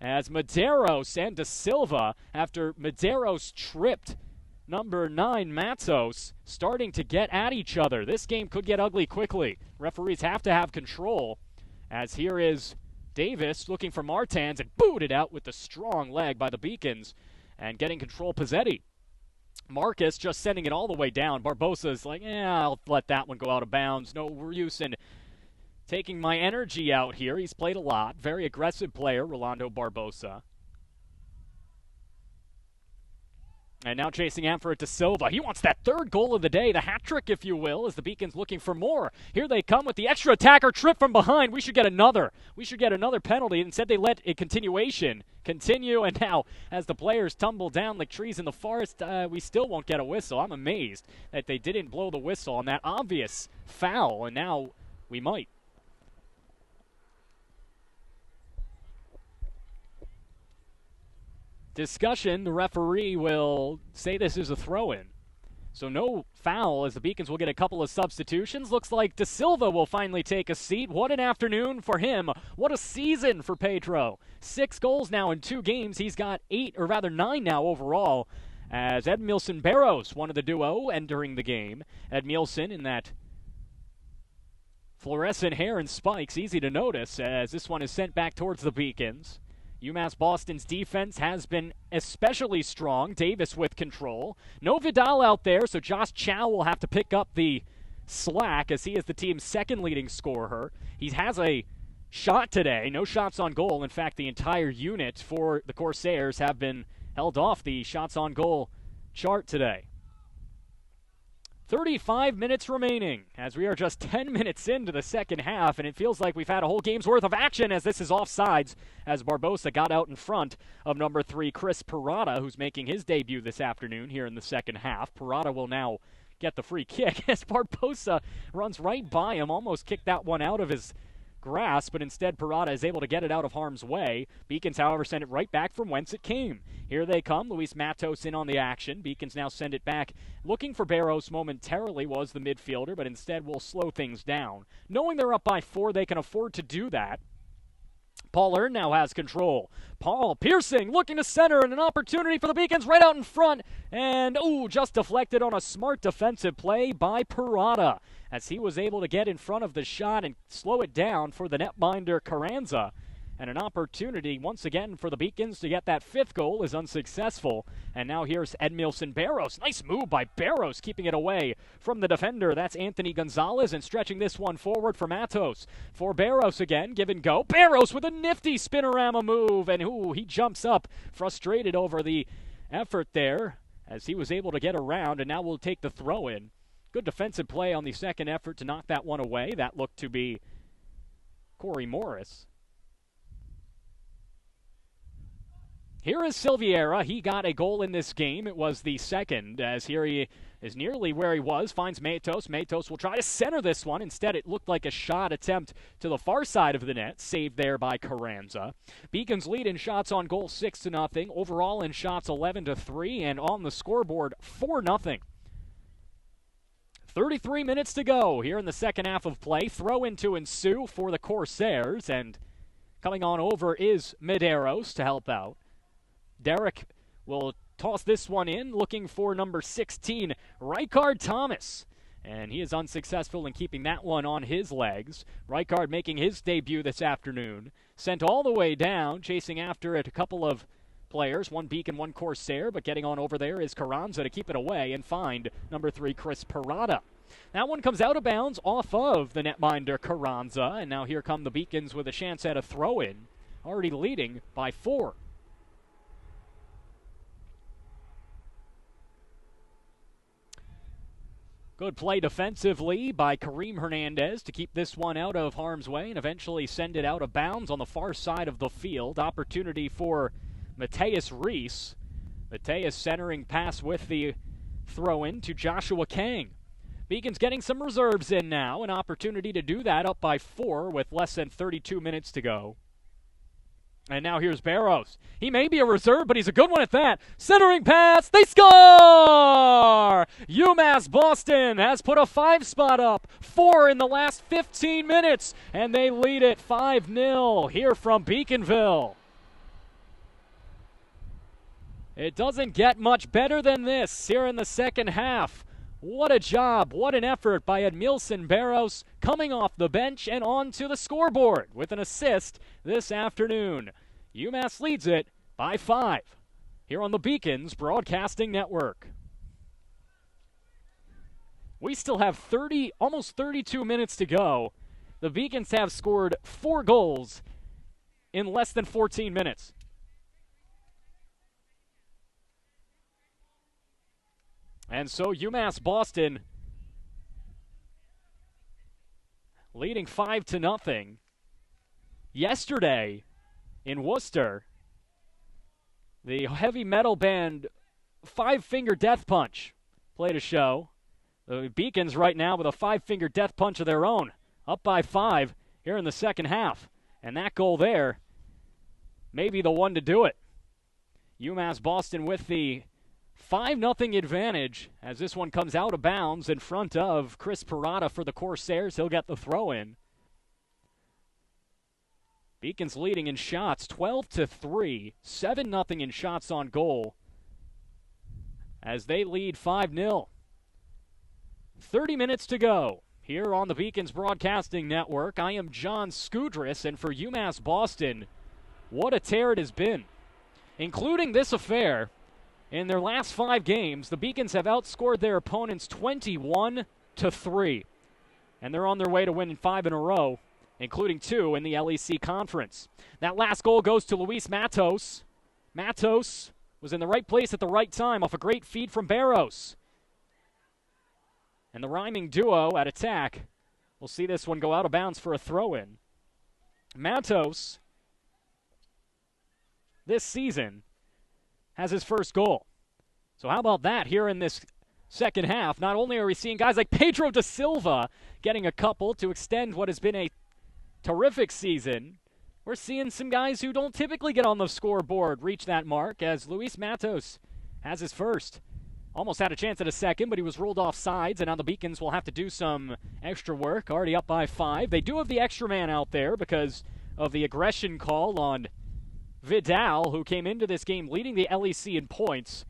As Medeiros and DaSilva, after Medeiros tripped number 9, Mattos, starting to get at each other. This game could get ugly quickly. Referees have to have control, as here is Davis looking for Martins and booted out with the strong leg by the Beacons and getting control Pizzetti. Marcus just sending it all the way down. Barbosa's like, I'll let that one go out of bounds. No use in taking my energy out here. He's played a lot. Very aggressive player, Rolando Barbosa. And now chasing after it DaSilva. He wants that 3rd goal of the day, the hat trick, if you will, as the Beacons looking for more. Here they come with the extra attacker trip from behind. We should get another. We should get another penalty. Instead, they let a continuation continue. And now, as the players tumble down like trees in the forest, we still won't get a whistle. I'm amazed that they didn't blow the whistle on that obvious foul, and now we might. Discussion, the referee will say this is a throw-in. So no foul, as the Beacons will get a couple of substitutions. Looks like DaSilva will finally take a seat. What an afternoon for him. What a season for Pedro. 6 goals now in 2 games. He's got 9 now overall, as Edmilson Barros, one of the duo, entering the game. Edmilson in that fluorescent hair and spikes, easy to notice, as this one is sent back towards the Beacons. UMass Boston's defense has been especially strong. Davis with control. No Vidal out there, so Josh Chow will have to pick up the slack as he is the team's 2nd leading scorer. He has a shot today. No shots on goal. In fact, the entire unit for the Corsairs have been held off the shots on goal chart today. 35 minutes remaining as we are just 10 minutes into the second half, and it feels like we've had a whole game's worth of action as this is offsides as Barbosa got out in front of number 3, Chris Parada, who's making his debut this afternoon here in the second half. Parada will now get the free kick as Barbosa runs right by him, almost kicked that one out of his grasp, but instead Parada is able to get it out of harm's way. Beacons, however, send it right back from whence it came. Here they come. Luis Mattos in on the action. Beacons now send it back. Looking for Barros momentarily was the midfielder, but instead will slow things down. Knowing they're up by 4, they can afford to do that. Paul Earn now has control. Paul piercing, looking to center, and an opportunity for the Beacons right out in front. And, just deflected on a smart defensive play by Parada, as he was able to get in front of the shot and slow it down for the netminder Carranza. And an opportunity once again for the Beacons to get that 5th goal is unsuccessful. And now here's Edmilson Barros. Nice move by Barros, keeping it away from the defender. That's Anthony Gonzalez, and stretching this one forward for Mattos. For Barros again, give and go. Barros with a nifty spinorama move, and he jumps up, frustrated over the effort there, as he was able to get around, and now we'll take the throw-in. Good defensive play on the second effort to knock that one away. That looked to be Corey Morris. Here is Silveira. He got a goal in this game. It was the 2nd, as here he is nearly where he was. Finds Mattos. Mattos will try to center this one. Instead, it looked like a shot attempt to the far side of the net. Saved there by Carranza. Beacons lead in shots on goal 6-0. Overall in shots 11-3. And on the scoreboard 4-0. 33 minutes to go here in the second half of play. Throw in to ensue for the Corsairs. And coming on over is Medeiros to help out. Derek will toss this one in, looking for number 16, Rijkaard Thomas. And he is unsuccessful in keeping that one on his legs. Rijkaard making his debut this afternoon. Sent all the way down, chasing after it a couple of players, one Beacon, one Corsair, but getting on over there is Carranza to keep it away and find number 3, Chris Parada. That one comes out of bounds off of the netminder Carranza, and now here come the Beacons with a chance at a throw-in, already leading by 4. Good play defensively by Kareem Hernandez to keep this one out of harm's way and eventually send it out of bounds on the far side of the field. Opportunity for Mateus Reese. Mateus centering pass with the throw in to Joshua Kang. Beacon's getting some reserves in now, an opportunity to do that, up by 4 with less than 32 minutes to go. And now here's Barrows. He may be a reserve, but he's a good one at that. Centering pass, they score! UMass Boston has put a 5 spot up, 4 in the last 15 minutes, and they lead it 5-0 here from Beaconville. It doesn't get much better than this here in the second half. What a job, what an effort by Edmilson Barrows, coming off the bench and onto the scoreboard with an assist this afternoon. UMass leads it by 5 here on the Beacons Broadcasting Network. We still have almost 32 minutes to go. The Beacons have scored 4 goals in less than 14 minutes. And so UMass Boston leading 5-0. Yesterday in Worcester, the heavy metal band Five Finger Death Punch played a show. The Beacons right now with a 5-finger death punch of their own, up by 5 here in the second half. And that goal there may be the one to do it. UMass Boston with the 5-0 advantage as this one comes out of bounds in front of Chris Parada for the Corsairs. He'll get the throw in. Beacons leading in shots 12-3, 7-0 in shots on goal as they lead 5-0. 30 minutes to go here on the Beacons Broadcasting Network. I am John Skudris, and for UMass Boston, what a tear it has been. Including this affair, in their last 5 games, the Beacons have outscored their opponents 21-3. And they're on their way to winning 5 in a row, including 2 in the LEC Conference. That last goal goes to Luis Mattos. Mattos was in the right place at the right time off a great feed from Barrows. And the rhyming duo at attack will see this one go out of bounds for a throw-in. Mattos, this season, has his first goal. So how about that here in this second half? Not only are we seeing guys like Pedro DaSilva getting a couple to extend what has been a terrific season, we're seeing some guys who don't typically get on the scoreboard reach that mark, as Luis Mattos has his first. Almost had a chance at a second, but he was ruled off sides, and now the Beacons will have to do some extra work, already up by 5. They do have the extra man out there because of the aggression call on Vidal, who came into this game leading the LEC in points.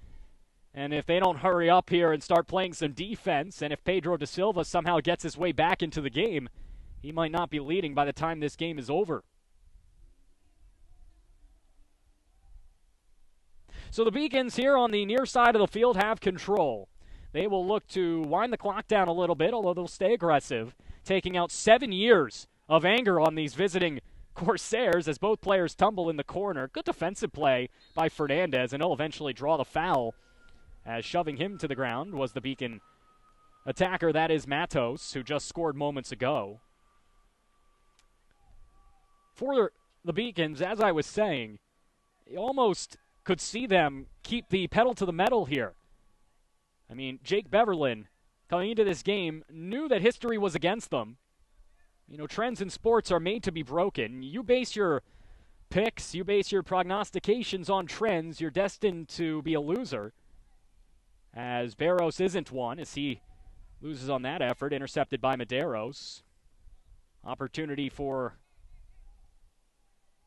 And if they don't hurry up here and start playing some defense, and if Pedro DaSilva somehow gets his way back into the game, he might not be leading by the time this game is over. So the Beacons here on the near side of the field have control. They will look to wind the clock down a little bit, although they'll stay aggressive, taking out 7 years of anger on these visiting Corsairs as both players tumble in the corner. Good defensive play by Fernandez, and he'll eventually draw the foul, as shoving him to the ground was the Beacon attacker, that is Mattos, who just scored moments ago. For the Beacons, as I was saying, you almost could see them keep the pedal to the metal here. I mean, Jake Beverlin, coming into this game, knew that history was against them. You know, trends in sports are made to be broken. You base your picks, you base your prognostications on trends, you're destined to be a loser. As Barrows isn't one, as he loses on that effort, intercepted by Medeiros. Opportunity for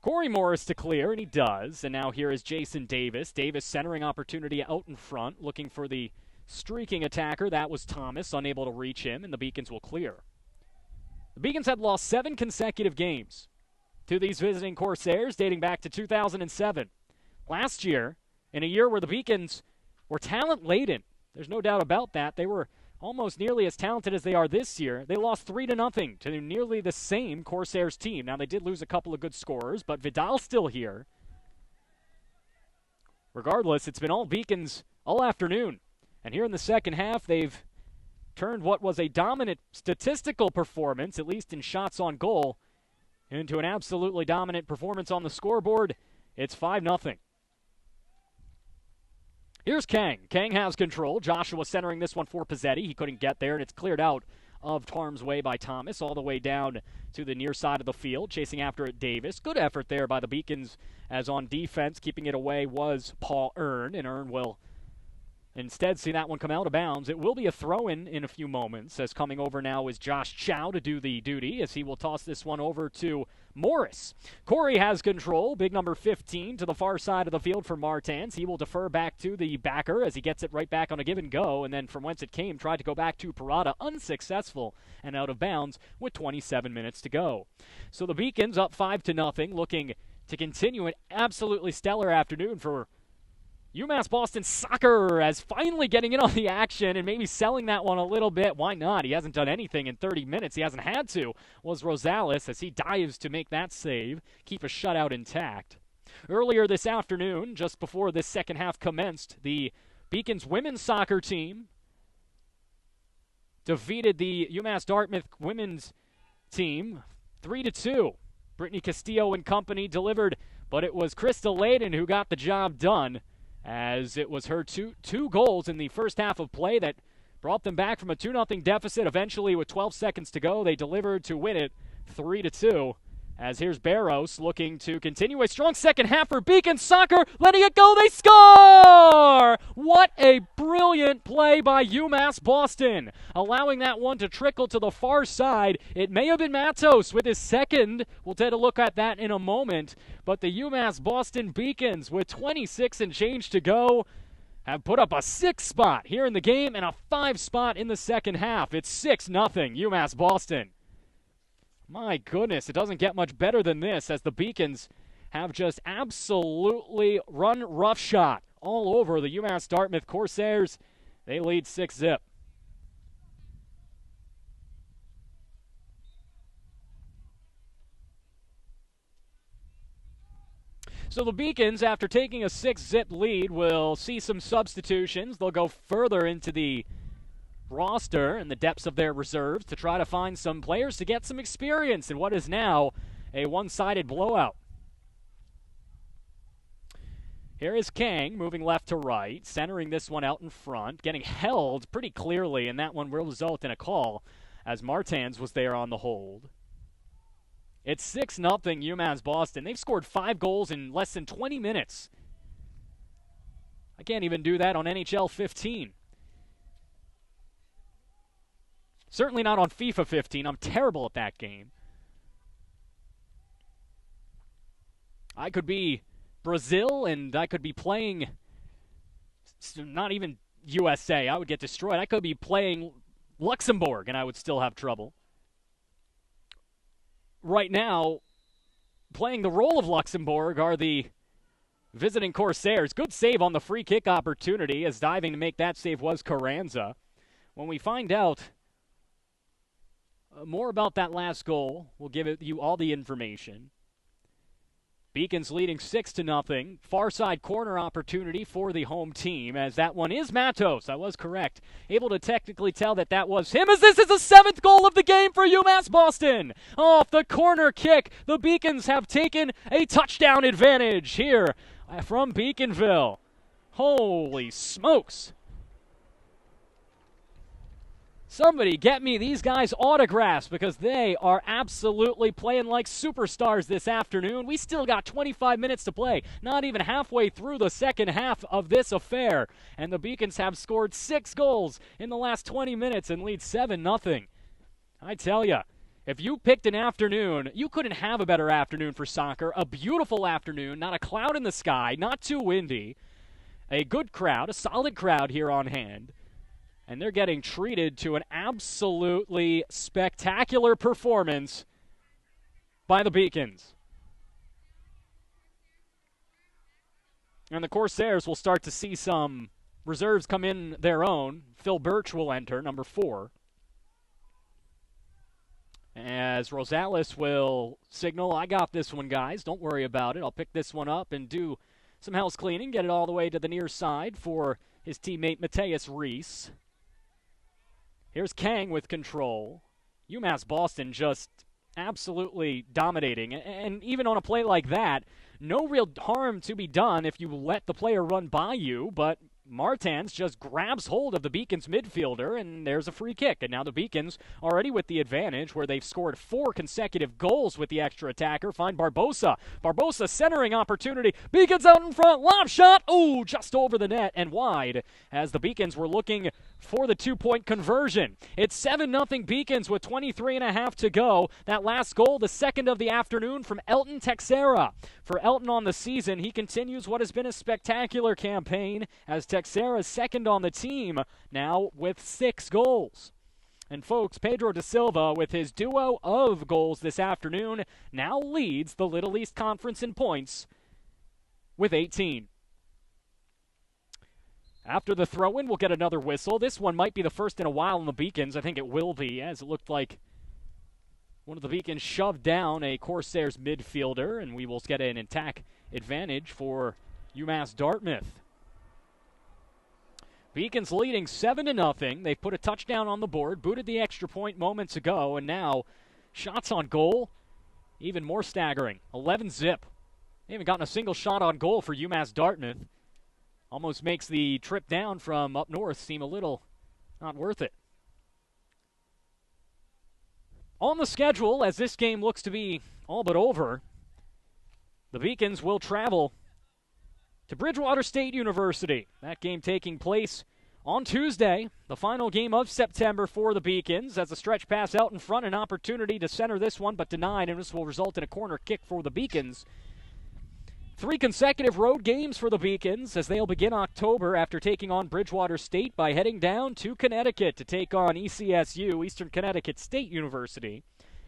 Corey Morris to clear, and he does. And now here is Jason Davis. Davis centering opportunity out in front, looking for the streaking attacker. That was Thomas, unable to reach him, and the Beacons will clear. The Beacons had lost 7 consecutive games to these visiting Corsairs, dating back to 2007. Last year, in a year where the Beacons were talent-laden, there's no doubt about that. They were almost nearly as talented as they are this year. They lost 3-0 to nearly the same Corsairs team. Now, they did lose a couple of good scorers, but Vidal's still here. Regardless, it's been all Beacons all afternoon. And here in the second half, they've turned what was a dominant statistical performance, at least in shots on goal, into an absolutely dominant performance on the scoreboard. It's 5-0. Here's Kang. Kang has control. Joshua centering this one for Pizzetti. He couldn't get there, and it's cleared out of harm's way by Thomas, all the way down to the near side of the field, chasing after it Davis. Good effort there by the Beacons, as on defense, keeping it away was Paul Earn, and Earn will instead see that one come out of bounds. It will be a throw-in in a few moments, as coming over now is Josh Chow to do the duty, as he will toss this one over to Morris. Corey has control. Big number 15 to the far side of the field for Martans. He will defer back to the backer as he gets it right back on a give and go, and then from whence it came, tried to go back to Parada, unsuccessful and out of bounds with 27 minutes to go. So the Beacons up 5-0, looking to continue an absolutely stellar afternoon for UMass Boston Soccer, as finally getting in on the action and maybe selling that one a little bit. Why not? He hasn't done anything in 30 minutes. He hasn't had to. Was Rosales as he dives to make that save, keep a shutout intact. Earlier this afternoon, just before this second half commenced, the Beacons women's soccer team defeated the UMass Dartmouth women's team 3-2. Brittany Castillo and company delivered, but it was Krista Layden who got the job done, as it was her two goals in the first half of play that brought them back from a 2-0 deficit. Eventually, with 12 seconds to go, they delivered to win it 3-2. As here's Barros looking to continue a strong second half for Beacon Soccer, letting it go, they score! What a brilliant play by UMass Boston, allowing that one to trickle to the far side. It may have been Mattos with his second. We'll take a look at that in a moment. But the UMass Boston Beacons, with 26 and change to go, have put up a 6 spot here in the game and a 5 spot in the second half. It's 6-0 UMass Boston. My goodness, it doesn't get much better than this, as the Beacons have just absolutely run roughshod all over the UMass Dartmouth Corsairs. They lead 6-0. So the Beacons, after taking a 6-0 lead, will see some substitutions. They'll go further into the roster and the depths of their reserves to try to find some players to get some experience in what is now a one-sided blowout. Here is Kang moving left to right, centering this one out in front, getting held pretty clearly, and that one will result in a call as Martans was there on the hold. It's 6-0 UMass Boston. They've scored 5 goals in less than 20 minutes. I can't even do that on NHL 15. Certainly not on FIFA 15. I'm terrible at that game. I could be Brazil, and I could be playing not even USA. I would get destroyed. I could be playing Luxembourg, and I would still have trouble. Right now, playing the role of Luxembourg are the visiting Corsairs. Good save on the free kick opportunity, as diving to make that save was Carranza. When we find out more about that last goal, we'll give you all the information. Beacons leading 6-0. Far side corner opportunity for the home team, as that one is Mattos. I was correct. Able to technically tell that that was him, as this is the 7th goal of the game for UMass Boston. Off the corner kick, the Beacons have taken a touchdown advantage here from Beaconville. Holy smokes. Somebody get me these guys' autographs, because they are absolutely playing like superstars this afternoon. We still got 25 minutes to play, not even halfway through the second half of this affair. And the Beacons have scored 6 goals in the last 20 minutes and lead 7-0. I tell you, if you picked an afternoon, you couldn't have a better afternoon for soccer. A beautiful afternoon, not a cloud in the sky, not too windy. A good crowd, a solid crowd here on hand. And they're getting treated to an absolutely spectacular performance by the Beacons. And the Corsairs will start to see some reserves come in their own. Phil Birch will enter, number 4. As Rosales will signal, I got this one, guys. Don't worry about it. I'll pick this one up and do some house cleaning, get it all the way to the near side for his teammate Mateus Reese. Here's Kang with control. UMass Boston just absolutely dominating. And even on a play like that, no real harm to be done if you let the player run by you, but Martins just grabs hold of the Beacons midfielder, and there's a free kick. And now the Beacons already with the advantage, where they've scored 4 consecutive goals with the extra attacker. Find Barbosa. Barbosa centering opportunity. Beacons out in front. Lob shot. Ooh, just over the net and wide, as the Beacons were looking for the 2-point conversion. It's 7-0 Beacons with 23.5 to go. That last goal, the second of the afternoon from Elton Teixeira. For Elton on the season, he continues what has been a spectacular campaign, as Teixeira is second on the team now with 6 goals. And folks, Pedro DaSilva, with his duo of goals this afternoon, now leads the Little East Conference in points with 18. After the throw-in, we'll get another whistle. This one might be the first in a while in the Beacons. I think it will be, as it looked like one of the Beacons shoved down a Corsairs midfielder, and we will get an attack advantage for UMass Dartmouth. Beacons leading 7-0. They've put a touchdown on the board, booted the extra point moments ago, and now shots on goal, even more staggering. 11-zip. They haven't gotten a single shot on goal for UMass Dartmouth. Almost makes the trip down from up north seem a little not worth it. On the schedule, as this game looks to be all but over, the Beacons will travel to Bridgewater State University. That game taking place on Tuesday, the final game of September for the Beacons, as a stretch pass out in front, an opportunity to center this one, but denied, and this will result in a corner kick for the Beacons. 3 consecutive road games for the Beacons, as they'll begin October after taking on Bridgewater State by heading down to Connecticut to take on ECSU, Eastern Connecticut State University.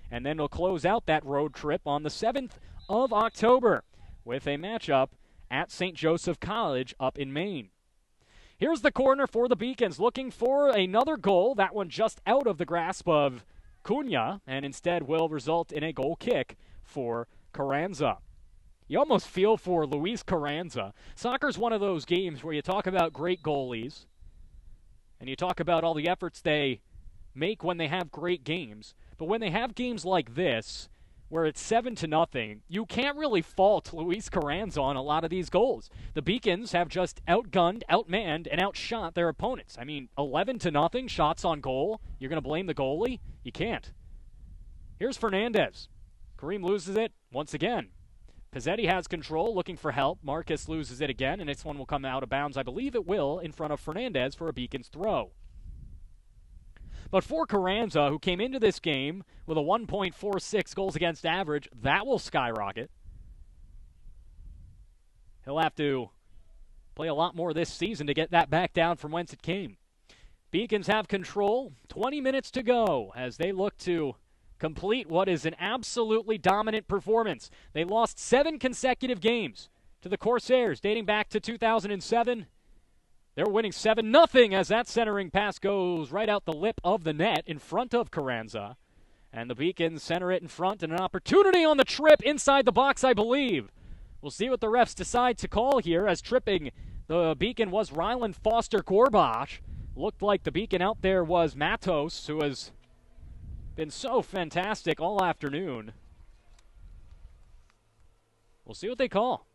And then they'll close out that road trip on the 7th of October with a matchup at St. Joseph College up in Maine. Here's the corner for the Beacons, looking for another goal. That one just out of the grasp of Cunha, and instead will result in a goal kick for Carranza. You almost feel for Luis Carranza. Soccer's one of those games where you talk about great goalies, and you talk about all the efforts they make when they have great games. But when they have games like this, where it's 7-0, you can't really fault Luis Carranza on a lot of these goals. The Beacons have just outgunned, outmanned, and outshot their opponents. I mean, 11-0, shots on goal. You're going to blame the goalie? You can't. Here's Fernandez. Kareem loses it once again. Pizzetti has control, looking for help. Marcus loses it again, and this one will come out of bounds. I believe it will, in front of Fernandez for a Beacons throw. But for Carranza, who came into this game with a 1.46 goals against average, that will skyrocket. He'll have to play a lot more this season to get that back down from whence it came. Beacons have control. 20 minutes to go as they look to complete what is an absolutely dominant performance. They lost 7 consecutive games to the Corsairs dating back to 2007. They're winning 7-0 as that centering pass goes right out the lip of the net in front of Carranza. And the Beacons center it in front, and an opportunity on the trip inside the box, I believe. We'll see what the refs decide to call here, as tripping the Beacon was Ryland Foster-Gorbash. Looked like the Beacon out there was Mattos, who has been so fantastic all afternoon. We'll see what they call.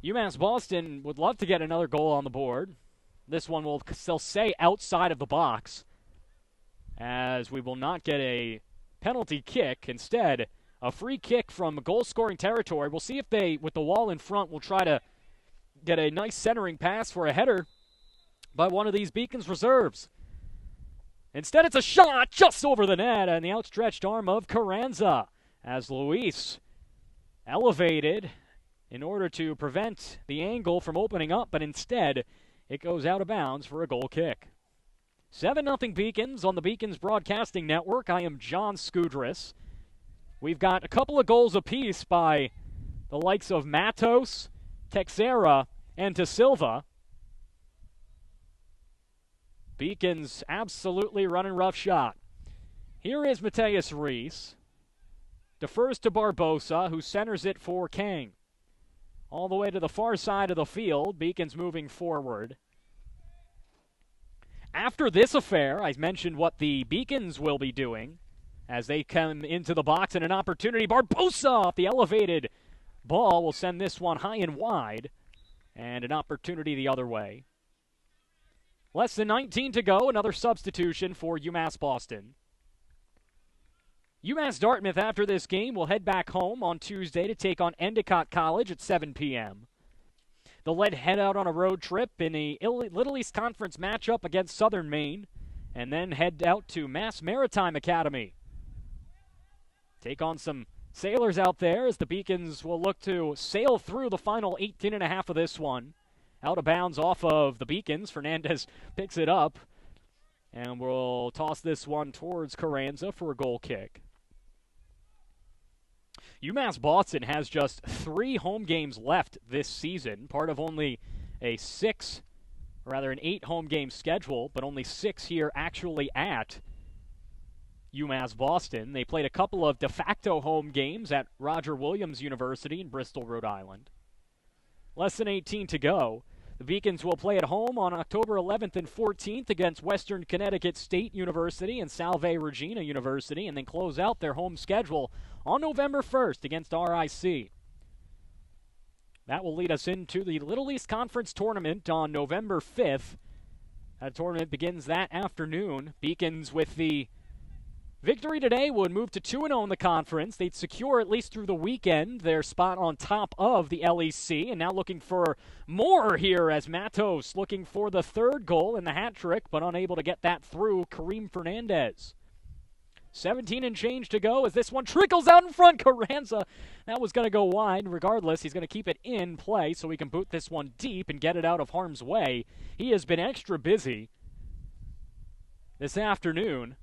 UMass Boston would love to get another goal on the board. This one will still say outside of the box, as we will not get a penalty kick. Instead, a free kick from goal-scoring territory. We'll see if they, with the wall in front, will try to get a nice centering pass for a header by one of these Beacons reserves. Instead, it's a shot just over the net and the outstretched arm of Carranza, as Luis elevated in order to prevent the angle from opening up, but instead it goes out of bounds for a goal kick. 7-0 Beacons on the Beacons Broadcasting Network. I am John Skudris. We've got a couple of goals apiece by the likes of Mattos, Teixeira, and DaSilva. Beacons absolutely running roughshod. Here is Mateus Reese. Defers to Barbosa, who centers it for Kang. All the way to the far side of the field, Beacons moving forward. After this affair, I mentioned what the Beacons will be doing as they come into the box, and an opportunity. Barbosa off the elevated ball will send this one high and wide, and an opportunity the other way. Less than 19 to go, another substitution for UMass Boston. UMass Dartmouth, after this game, will head back home on Tuesday to take on Endicott College at 7 p.m. They'll head out on a road trip in a Little East Conference matchup against Southern Maine, and then head out to Mass Maritime Academy. Take on some sailors out there as the Beacons will look to sail through the final 18.5 of this one. Out of bounds off of the Beacons. Fernandez picks it up, and we'll toss this one towards Carranza for a goal kick. UMass Boston has just 3 home games left this season, part of only an 8 home game schedule, but only 6 here actually at UMass Boston. They played a couple of de facto home games at Roger Williams University in Bristol, Rhode Island. Less than 18 to go. The Beacons will play at home on October 11th and 14th against Western Connecticut State University and Salve Regina University, and then close out their home schedule on November 1st against RIC. That will lead us into the Little East Conference Tournament on November 5th. That tournament begins that afternoon. Beacons, with the victory today, would move to 2-0 in the conference. They'd secure, at least through the weekend, their spot on top of the LEC, and now looking for more here as Mattos looking for the 3rd goal in the hat trick, but unable to get that through Kareem Fernandez. 17 and change to go as this one trickles out in front. Carranza, that was going to go wide. Regardless, he's going to keep it in play so he can boot this one deep and get it out of harm's way. He has been extra busy this afternoon.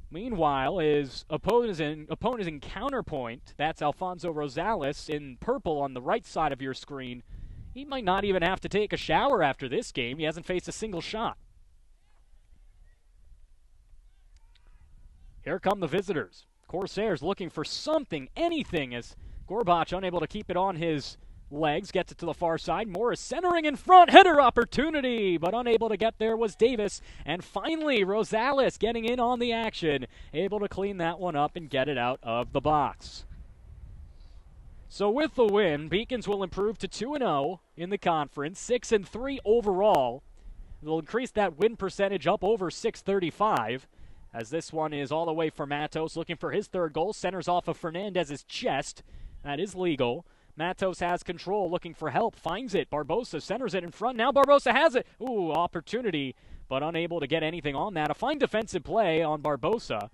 Meanwhile, his opposing counterpoint, that's Alfonso Rosales in purple on the right side of your screen. He might not even have to take a shower after this game. He hasn't faced a single shot. Here come the visitors. Corsairs looking for something, anything, as Gorbach unable to keep it on his legs, gets it to the far side. Morris centering in front, header opportunity, but unable to get there was Davis. And finally, Rosales getting in on the action, able to clean that one up and get it out of the box. So with the win, Beacons will improve to 2-0 in the conference, 6-3 overall. They'll increase that win percentage up over .635, as this one is all the way for Mattos, looking for his 3rd goal. Centers off of Fernandez's chest. That is legal. Mattos has control, looking for help, finds it. Barbosa centers it in front. Now Barbosa has it. Ooh, opportunity, but unable to get anything on that. A fine defensive play on Barbosa,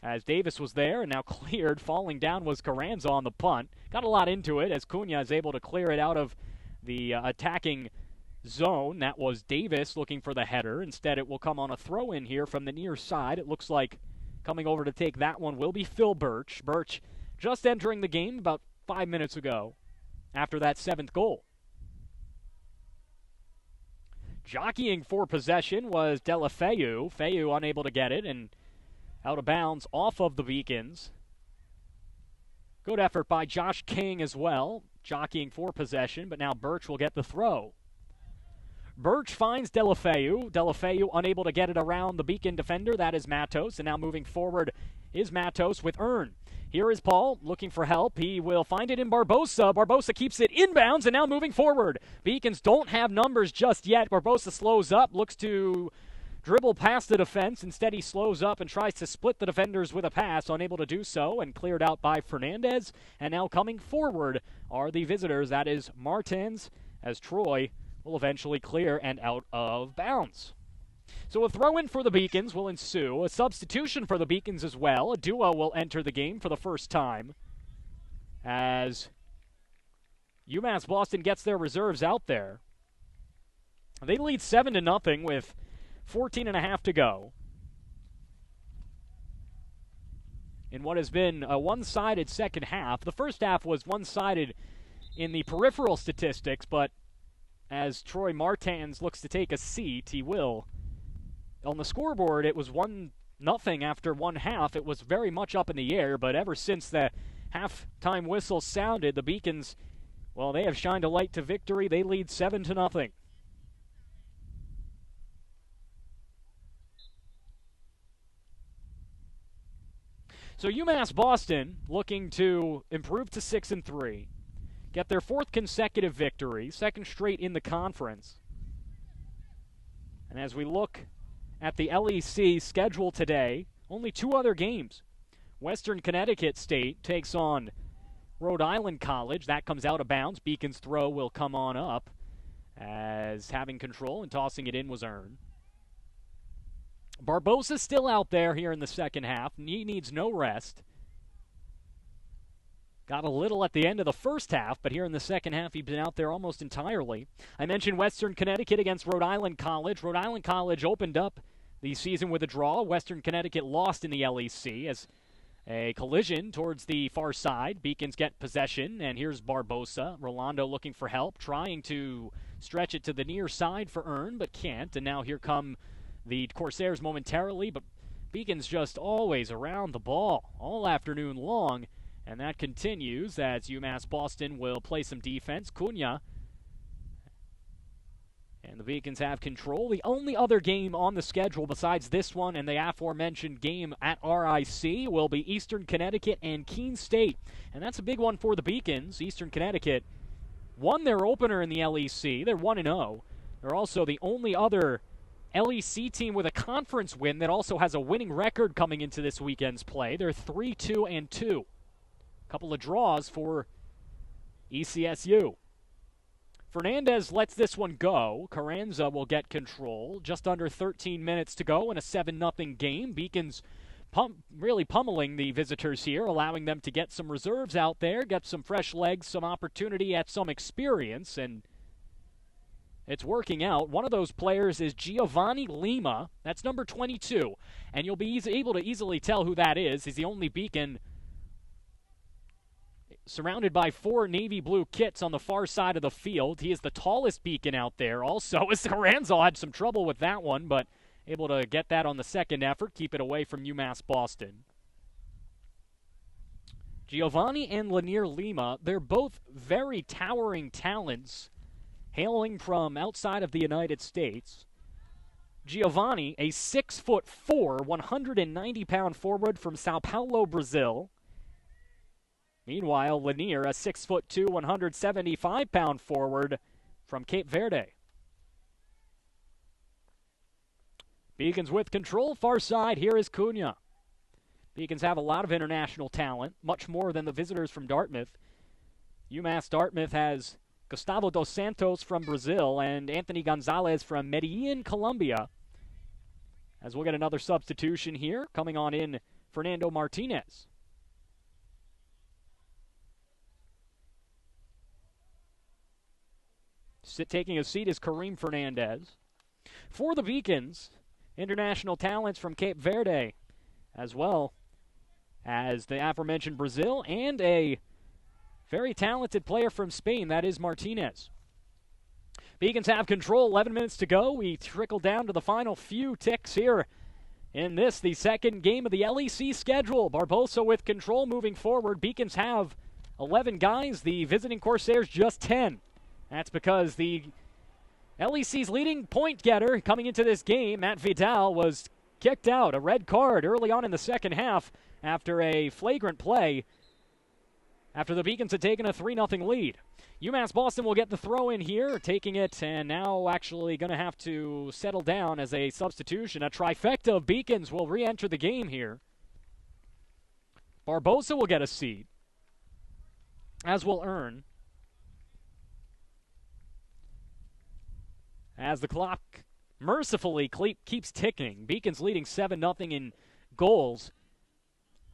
as Davis was there and now cleared. Falling down was Carranza on the punt. Got a lot into it as Cunha is able to clear it out of the attacking zone. That was Davis looking for the header. Instead, it will come on a throw-in here from the near side. It looks like coming over to take that one will be Phil Birch. Birch just entering the game about 5 minutes ago after that 7th goal. Jockeying for possession was Delafeu. Feu unable to get it and out of bounds off of the Beacons. Good effort by Josh King as well, jockeying for possession, but now Birch will get the throw. Birch finds Delafeu. Delafeu unable to get it around the Beacon defender. That is Mattos. And now moving forward is Mattos with Earn. Here is Paul looking for help. He will find it in Barbosa. Barbosa keeps it inbounds and now moving forward. Beacons don't have numbers just yet. Barbosa slows up, looks to dribble past the defense. Instead, he slows up and tries to split the defenders with a pass. Unable to do so and cleared out by Fernandez. And now coming forward are the visitors. That is Martins, as Troy will eventually clear and out of bounds. So a throw-in for the Beacons will ensue. A substitution for the Beacons as well. A duo will enter the game for the first time as UMass Boston gets their reserves out there. They lead 7-0 with 14.5 to go in what has been a one-sided second half. The first half was one-sided in the peripheral statistics, but as Troy Martins looks to take a seat, he will. On the scoreboard, it was 1-0 after one half. It was very much up in the air, but ever since the halftime whistle sounded, the Beacons, well, they have shined a light to victory. They lead 7-0. So UMass Boston looking to improve to 6-3. Get their 4th consecutive victory, 2nd straight in the conference. And as we look at the LEC schedule today, only 2 other games. Western Connecticut State takes on Rhode Island College. That comes out of bounds. Beacon's throw will come on up as having control and tossing it in was earned. Barbosa's still out there here in the second half. He needs no rest. Got a little at the end of the first half, but here in the second half, he's been out there almost entirely. I mentioned Western Connecticut against Rhode Island College. Rhode Island College opened up the season with a draw. Western Connecticut lost in the LEC as a collision towards the far side. Beacons get possession, and here's Barbosa. Rolando looking for help, trying to stretch it to the near side for Earn, but can't. And now here come the Corsairs momentarily, but Beacons just always around the ball all afternoon long. And that continues as UMass Boston will play some defense. Cunha. And the Beacons have control. The only other game on the schedule besides this one and the aforementioned game at RIC will be Eastern Connecticut and Keene State. And that's a big one for the Beacons. Eastern Connecticut won their opener in the LEC. They're 1-0. They're also the only other LEC team with a conference win that also has a winning record coming into this weekend's play. They're 3-2-2. Couple of draws for ECSU. Fernandez lets this one go. Carranza will get control. Just under 13 minutes to go in a 7-0 game. Beacons really pummeling the visitors here, allowing them to get some reserves out there, get some fresh legs, some opportunity at some experience, and it's working out. One of those players is Giovanni Lima. That's number 22, and you'll be able to easily tell who that is. He's the only Beacon surrounded by 4 navy blue kits on the far side of the field. He is the tallest Beacon out there also, as Carranza had some trouble with that one, but able to get that on the second effort, keep it away from UMass Boston. Giovanni and Lanier Lima, they're both very towering talents, hailing from outside of the United States. Giovanni, a 6'4", 190-pound forward from Sao Paulo, Brazil. Meanwhile, Lanier, a 6'2", 175-pound forward from Cape Verde. Beacons with control, far side, here is Cunha. Beacons have a lot of international talent, much more than the visitors from Dartmouth. UMass Dartmouth has Gustavo dos Santos from Brazil and Anthony Gonzalez from Medellin, Colombia. As we'll get another substitution here, coming on in Fernando Martinez. Taking a seat is Kareem Fernandez. For the Beacons, international talents from Cape Verde, as well as the aforementioned Brazil, and a very talented player from Spain, that is Martinez. Beacons have control, 11 minutes to go. We trickle down to the final few ticks here in this, the second game of the LEC schedule. Barbosa with control moving forward. Beacons have 11 guys, the visiting Corsairs just 10. That's because the LEC's leading point getter coming into this game, Matt Vidal, was kicked out, a red card early on in the second half after a flagrant play after the Beacons had taken a 3-0 lead. UMass Boston will get the throw in here, taking it, and now actually going to have to settle down as a substitution. A trifecta of Beacons will re-enter the game here. Barbosa will get a seat, as will Earn. As the clock mercifully keeps ticking. Beacons leading 7-0 in goals.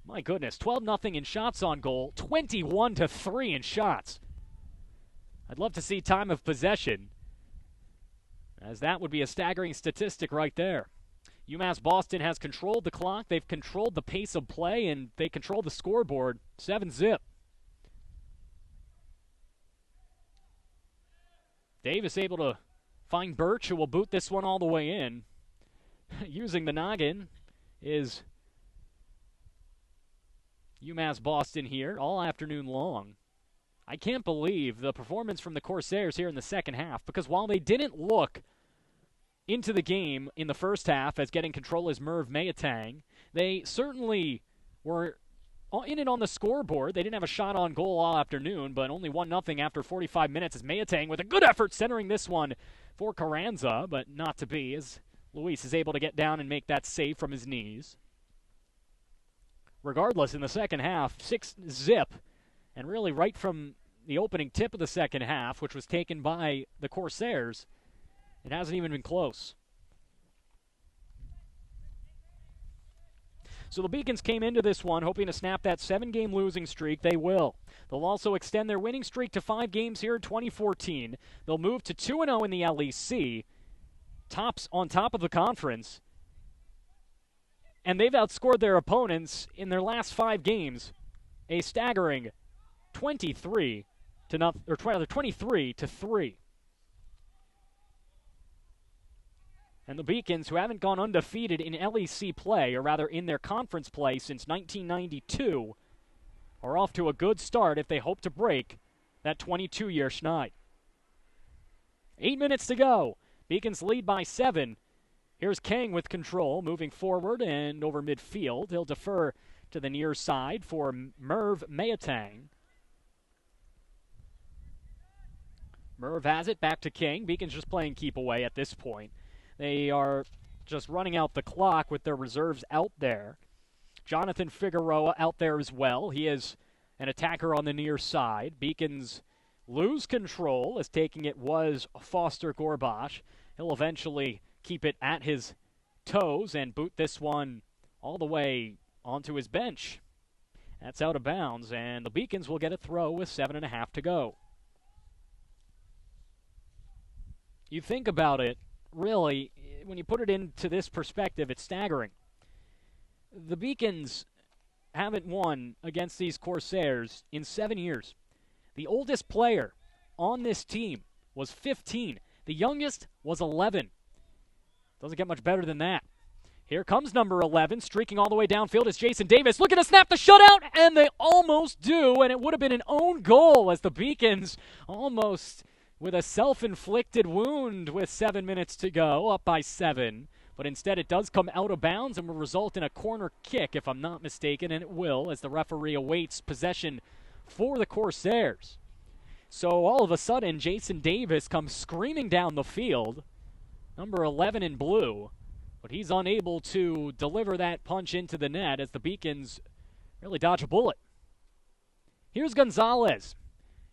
My goodness, 12-0 in shots on goal, 21-3 in shots. I'd love to see time of possession, as that would be a staggering statistic right there. UMass Boston has controlled the clock, they've controlled the pace of play, and they control the scoreboard, 7-0. Davis able to find Birch, who will boot this one all the way in. Using the noggin is UMass Boston here all afternoon long. I can't believe the performance from the Corsairs here in the second half, because while they didn't look into the game in the first half as getting control as Merv Mayatang, they certainly were in it on the scoreboard. They didn't have a shot on goal all afternoon, but only 1-0 after 45 minutes as Mayatang with a good effort centering this one for Carranza, but not to be, as Luis is able to get down and make that save from his knees. Regardless, in the second half, 6-zip, and really right from the opening tip of the second half, which was taken by the Corsairs, it hasn't even been close. So the Beacons came into this one hoping to snap that 7-game losing streak. They will. They'll also extend their winning streak to 5 games here in 2014. They'll move to 2-0 in the LEC, on top of the conference. And they've outscored their opponents in their last 5 games, a staggering 23 to 3. And the Beacons, who haven't gone undefeated in LEC play, or rather in their conference play since 1992, are off to a good start if they hope to break that 22-year schneid. 8 minutes to go. Beacons lead by 7. Here's Kang with control, moving forward and over midfield. He'll defer to the near side for Merv Mayatang. Merv has it, back to King. Beacons just playing keep away at this point. They are just running out the clock with their reserves out there. Jonathan Figueroa out there as well. He is an attacker on the near side. Beacons lose control as taking it was Foster Gorbash. He'll eventually keep it at his toes and boot this one all the way onto his bench. That's out of bounds, and the Beacons will get a throw with 7.5 to go. You think about it, really, when you put it into this perspective, it's staggering. The Beacons haven't won against these Corsairs in 7 years. The oldest player on this team was 15. The youngest was 11. Doesn't get much better than that. Here comes number 11, streaking all the way downfield is Jason Davis. Looking to snap the shutout, and they almost do, and it would have been an own goal as the Beacons almost with a self-inflicted wound with 7 minutes to go, up by 7. But instead it does come out of bounds and will result in a corner kick, if I'm not mistaken, and it will, as the referee awaits possession for the Corsairs. So all of a sudden, Jason Davis comes screaming down the field, number 11 in blue, but he's unable to deliver that punch into the net as the Beacons really dodge a bullet. Here's Gonzalez.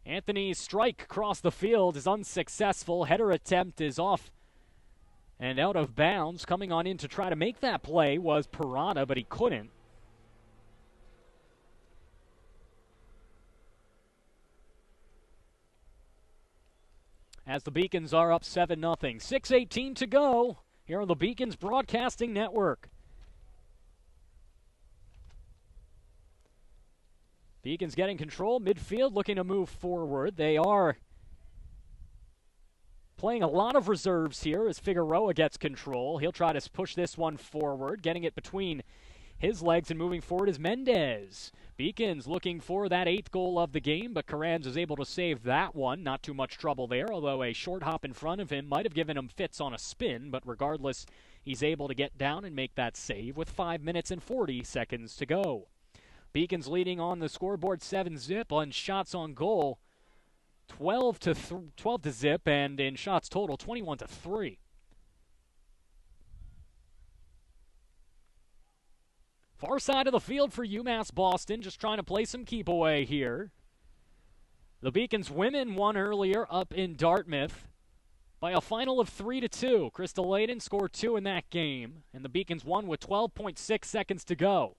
Anthony's strike across the field is unsuccessful. Header attempt is off and out of bounds. Coming on in to try to make that play was Parada, but he couldn't. As the Beacons are up 7-0. 6:18 to go here on the Beacons Broadcasting Network. Beacons getting control, midfield looking to move forward. They are playing a lot of reserves here as Figueroa gets control. He'll try to push this one forward, getting it between his legs and moving forward is Mendez. Beacons looking for that 8th goal of the game, but Carranz is able to save that one. Not too much trouble there, although a short hop in front of him might have given him fits on a spin, but regardless, he's able to get down and make that save with 5 minutes and 40 seconds to go. Beacons leading on the scoreboard 7-zip on shots on goal, 12 to zip, and in shots total 21 to 3. Far side of the field for UMass Boston, just trying to play some keep away here. The Beacons women won earlier up in Dartmouth by a final of 3-2. Crystal Layden scored 2 in that game, and the Beacons won with 12.6 seconds to go.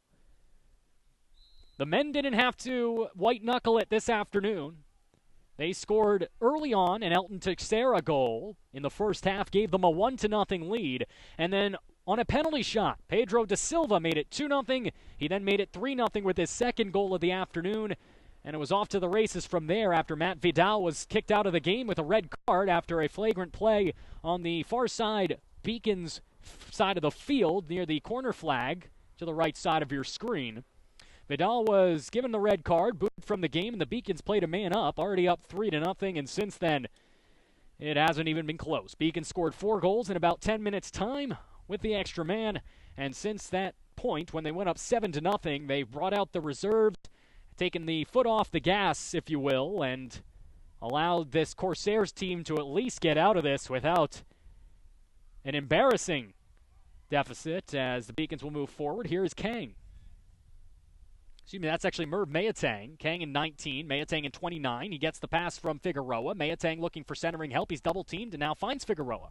The men didn't have to white-knuckle it this afternoon. They scored early on an Elton Teixeira goal in the first half, gave them a 1-0 lead, and then on a penalty shot, Pedro DaSilva made it 2-0. He then made it 3-0 with his second goal of the afternoon, and it was off to the races from there after Matt Vidal was kicked out of the game with a red card after a flagrant play on the far side, Beacons side of the field near the corner flag to the right side of your screen. Vidal was given the red card, booted from the game, and the Beacons played a man up, already up 3-0, and since then, it hasn't even been close. Beacons scored 4 goals in about 10 minutes' time with the extra man, and since that point, when they went up 7-0, they brought out the reserves, taken the foot off the gas, if you will, and allowed this Corsairs team to at least get out of this without an embarrassing deficit as the Beacons will move forward. Here is Kang. Excuse me, that's actually Merv Mayatang. Kang in 19, Mayatang in 29. He gets the pass from Figueroa. Mayatang looking for centering help. He's double-teamed and now finds Figueroa.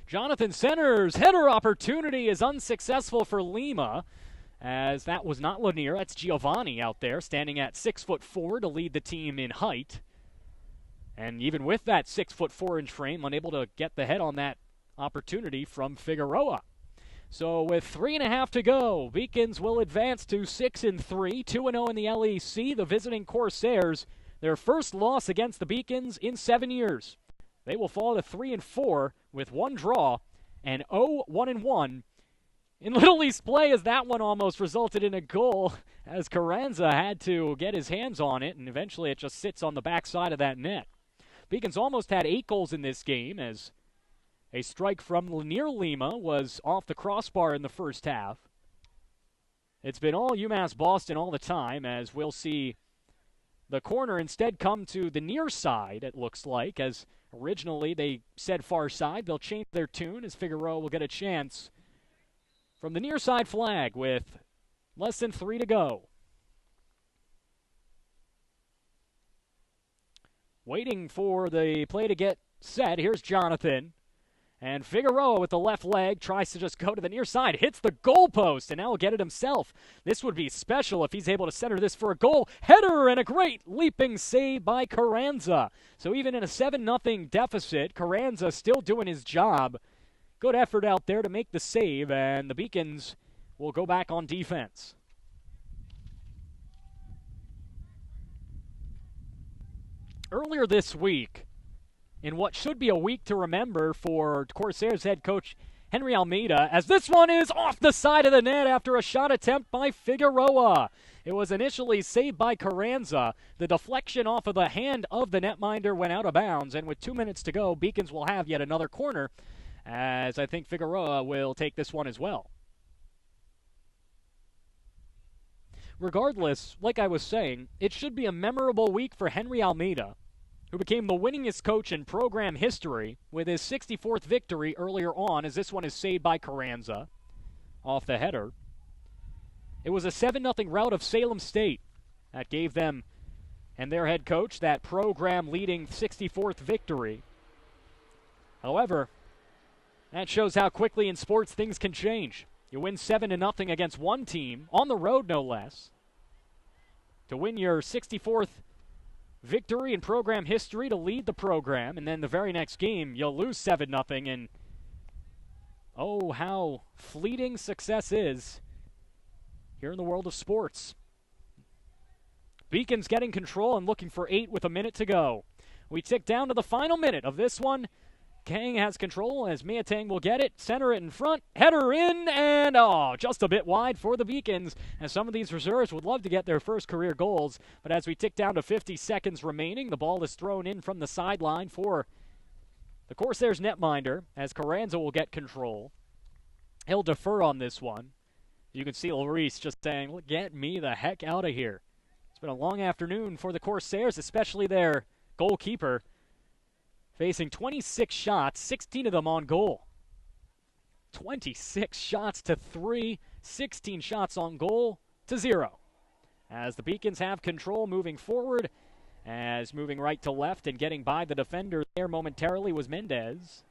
Jonathan centers. Header opportunity is unsuccessful for Lima, as that was not Lanier. That's Giovanni out there, standing at 6'4" to lead the team in height. And even with that 6'4" frame, unable to get the head on that opportunity from Figueroa. So with 3.5 to go, Beacons will advance to 6-3, 2-0 in the LEC. The visiting Corsairs, their first loss against the Beacons in 7 years. They will fall to 3-4 with 1 draw and 0-1-1 in Little East play, as that one almost resulted in a goal, as Carranza had to get his hands on it, and eventually it just sits on the backside of that net. Beacons almost had 8 goals in this game, as a strike from Lanier Lima was off the crossbar in the first half. It's been all UMass Boston all the time, as we'll see the corner instead come to the near side, it looks like, as originally they said far side. They'll change their tune as Figueroa will get a chance from the near side flag with less than 3 to go. Waiting for the play to get set. Here's Jonathan. And Figueroa with the left leg tries to just go to the near side, hits the goalpost, and now will get it himself. This would be special if he's able to center this for a goal. Header and a great leaping save by Carranza. So even in a 7-0 deficit, Carranza still doing his job. Good effort out there to make the save, and the Beacons will go back on defense. Earlier this week, in what should be a week to remember for Corsairs head coach Henry Almeida, as this one is off the side of the net after a shot attempt by Figueroa. It was initially saved by Carranza. The deflection off of the hand of the netminder went out of bounds, and with 2 minutes to go, Beacons will have yet another corner, as I think Figueroa will take this one as well. Regardless, like I was saying, it should be a memorable week for Henry Almeida, who became the winningest coach in program history with his 64th victory earlier on, as this one is saved by Carranza off the header. It was a 7-0 rout of Salem State that gave them and their head coach that program-leading 64th victory. However, that shows how quickly in sports things can change. You win 7-0 against one team, on the road no less, to win your 64th victory in program history, to lead the program, and then the very next game you'll lose 7-0, and oh, how fleeting success is here in the world of sports. Beacons getting control and looking for 8 with a minute to go. We tick down to the final minute of this one. Kang has control as Mayatang will get it, center it in front, header in, and just a bit wide for the Beacons, as some of these reserves would love to get their first career goals. But as we tick down to 50 seconds remaining, the ball is thrown in from the sideline for the Corsairs netminder, as Carranza will get control. He'll defer on this one. You can see Larice just saying, get me the heck out of here. It's been a long afternoon for the Corsairs, especially their goalkeeper, facing 26 shots, 16 of them on goal. 26 shots to 3, 16 shots on goal to 0. As the Beacons have control moving forward, as moving right to left and getting by the defender there momentarily was Mendez.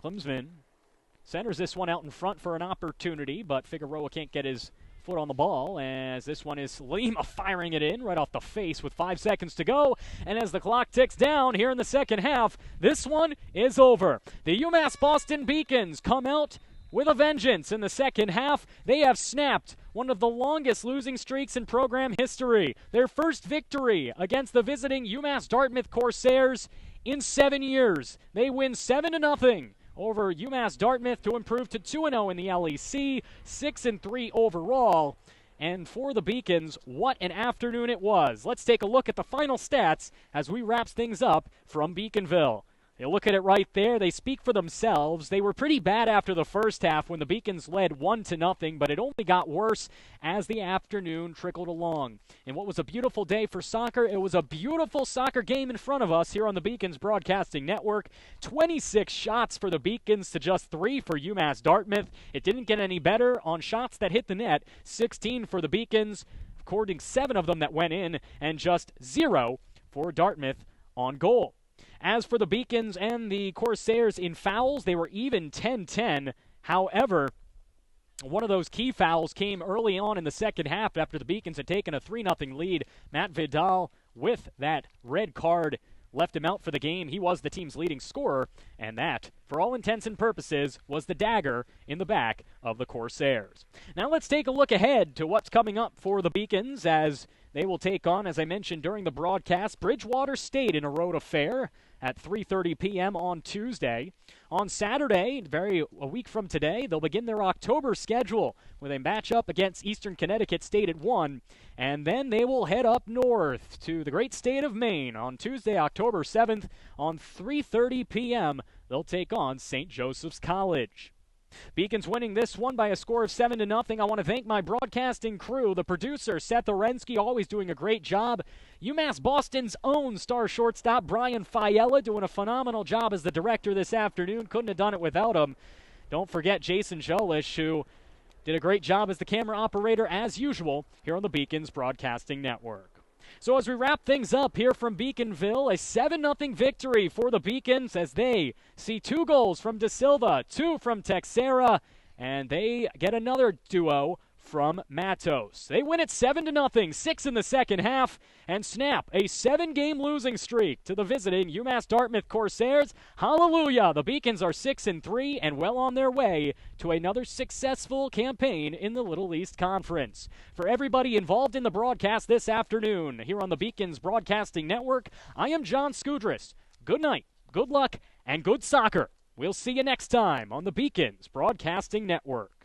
Klimsman centers this one out in front for an opportunity, but Figueroa can't get his foot on the ball, as this one is Lima firing it in right off the face with 5 seconds to go. And as the clock ticks down here in the second half, this one is over. The UMass Boston Beacons come out with a vengeance in the second half. They have snapped one of the longest losing streaks in program history. Their first victory against the visiting UMass Dartmouth Corsairs in 7 years. They win 7-0 over UMass Dartmouth to improve to 2-0 in the LEC, 6-3 overall. And for the Beacons, what an afternoon it was. Let's take a look at the final stats as we wrap things up from Beaconville. You look at it right there, they speak for themselves. They were pretty bad after the first half when the Beacons led 1-0, but it only got worse as the afternoon trickled along. And what was a beautiful day for soccer, it was a beautiful soccer game in front of us here on the Beacons Broadcasting Network. 26 shots for the Beacons to just 3 for UMass Dartmouth. It didn't get any better on shots that hit the net. 16 for the Beacons, recording 7 of them that went in, and just 0 for Dartmouth on goal. As for the Beacons and the Corsairs in fouls, they were even 10-10. However, one of those key fouls came early on in the second half after the Beacons had taken a 3-0 lead. Matt Vidal, with that red card, left him out for the game. He was the team's leading scorer, and that, for all intents and purposes, was the dagger in the back of the Corsairs. Now let's take a look ahead to what's coming up for the Beacons as they will take on, as I mentioned during the broadcast, Bridgewater State in a road affair at 3:30 p.m. on Tuesday. On Saturday, a week from today, they'll begin their October schedule with a matchup against Eastern Connecticut State at 1, and then they will head up north to the great state of Maine on Tuesday, October 7th. On 3:30 p.m., they'll take on St. Joseph's College. Beacons winning this one by a score of 7-0. I want to thank my broadcasting crew, the producer, Seth Orensky, always doing a great job. UMass Boston's own star shortstop, Brian Fiella, doing a phenomenal job as the director this afternoon. Couldn't have done it without him. Don't forget Jason Jolish, who did a great job as the camera operator, as usual, here on the Beacons Broadcasting Network. So as we wrap things up here from Beaconville, a 7-0 victory for the Beacons as they see 2 goals from DaSilva, 2 from Teixeira, and they get another duo from Mattos. They win it 7-0, 6 in the second half, and snap a 7-game losing streak to the visiting UMass Dartmouth Corsairs. Hallelujah! The Beacons are 6-3 and well on their way to another successful campaign in the Little East Conference. For everybody involved in the broadcast this afternoon here on the Beacons Broadcasting Network, I am John Skudris. Good night, good luck, and good soccer. We'll see you next time on the Beacons Broadcasting Network.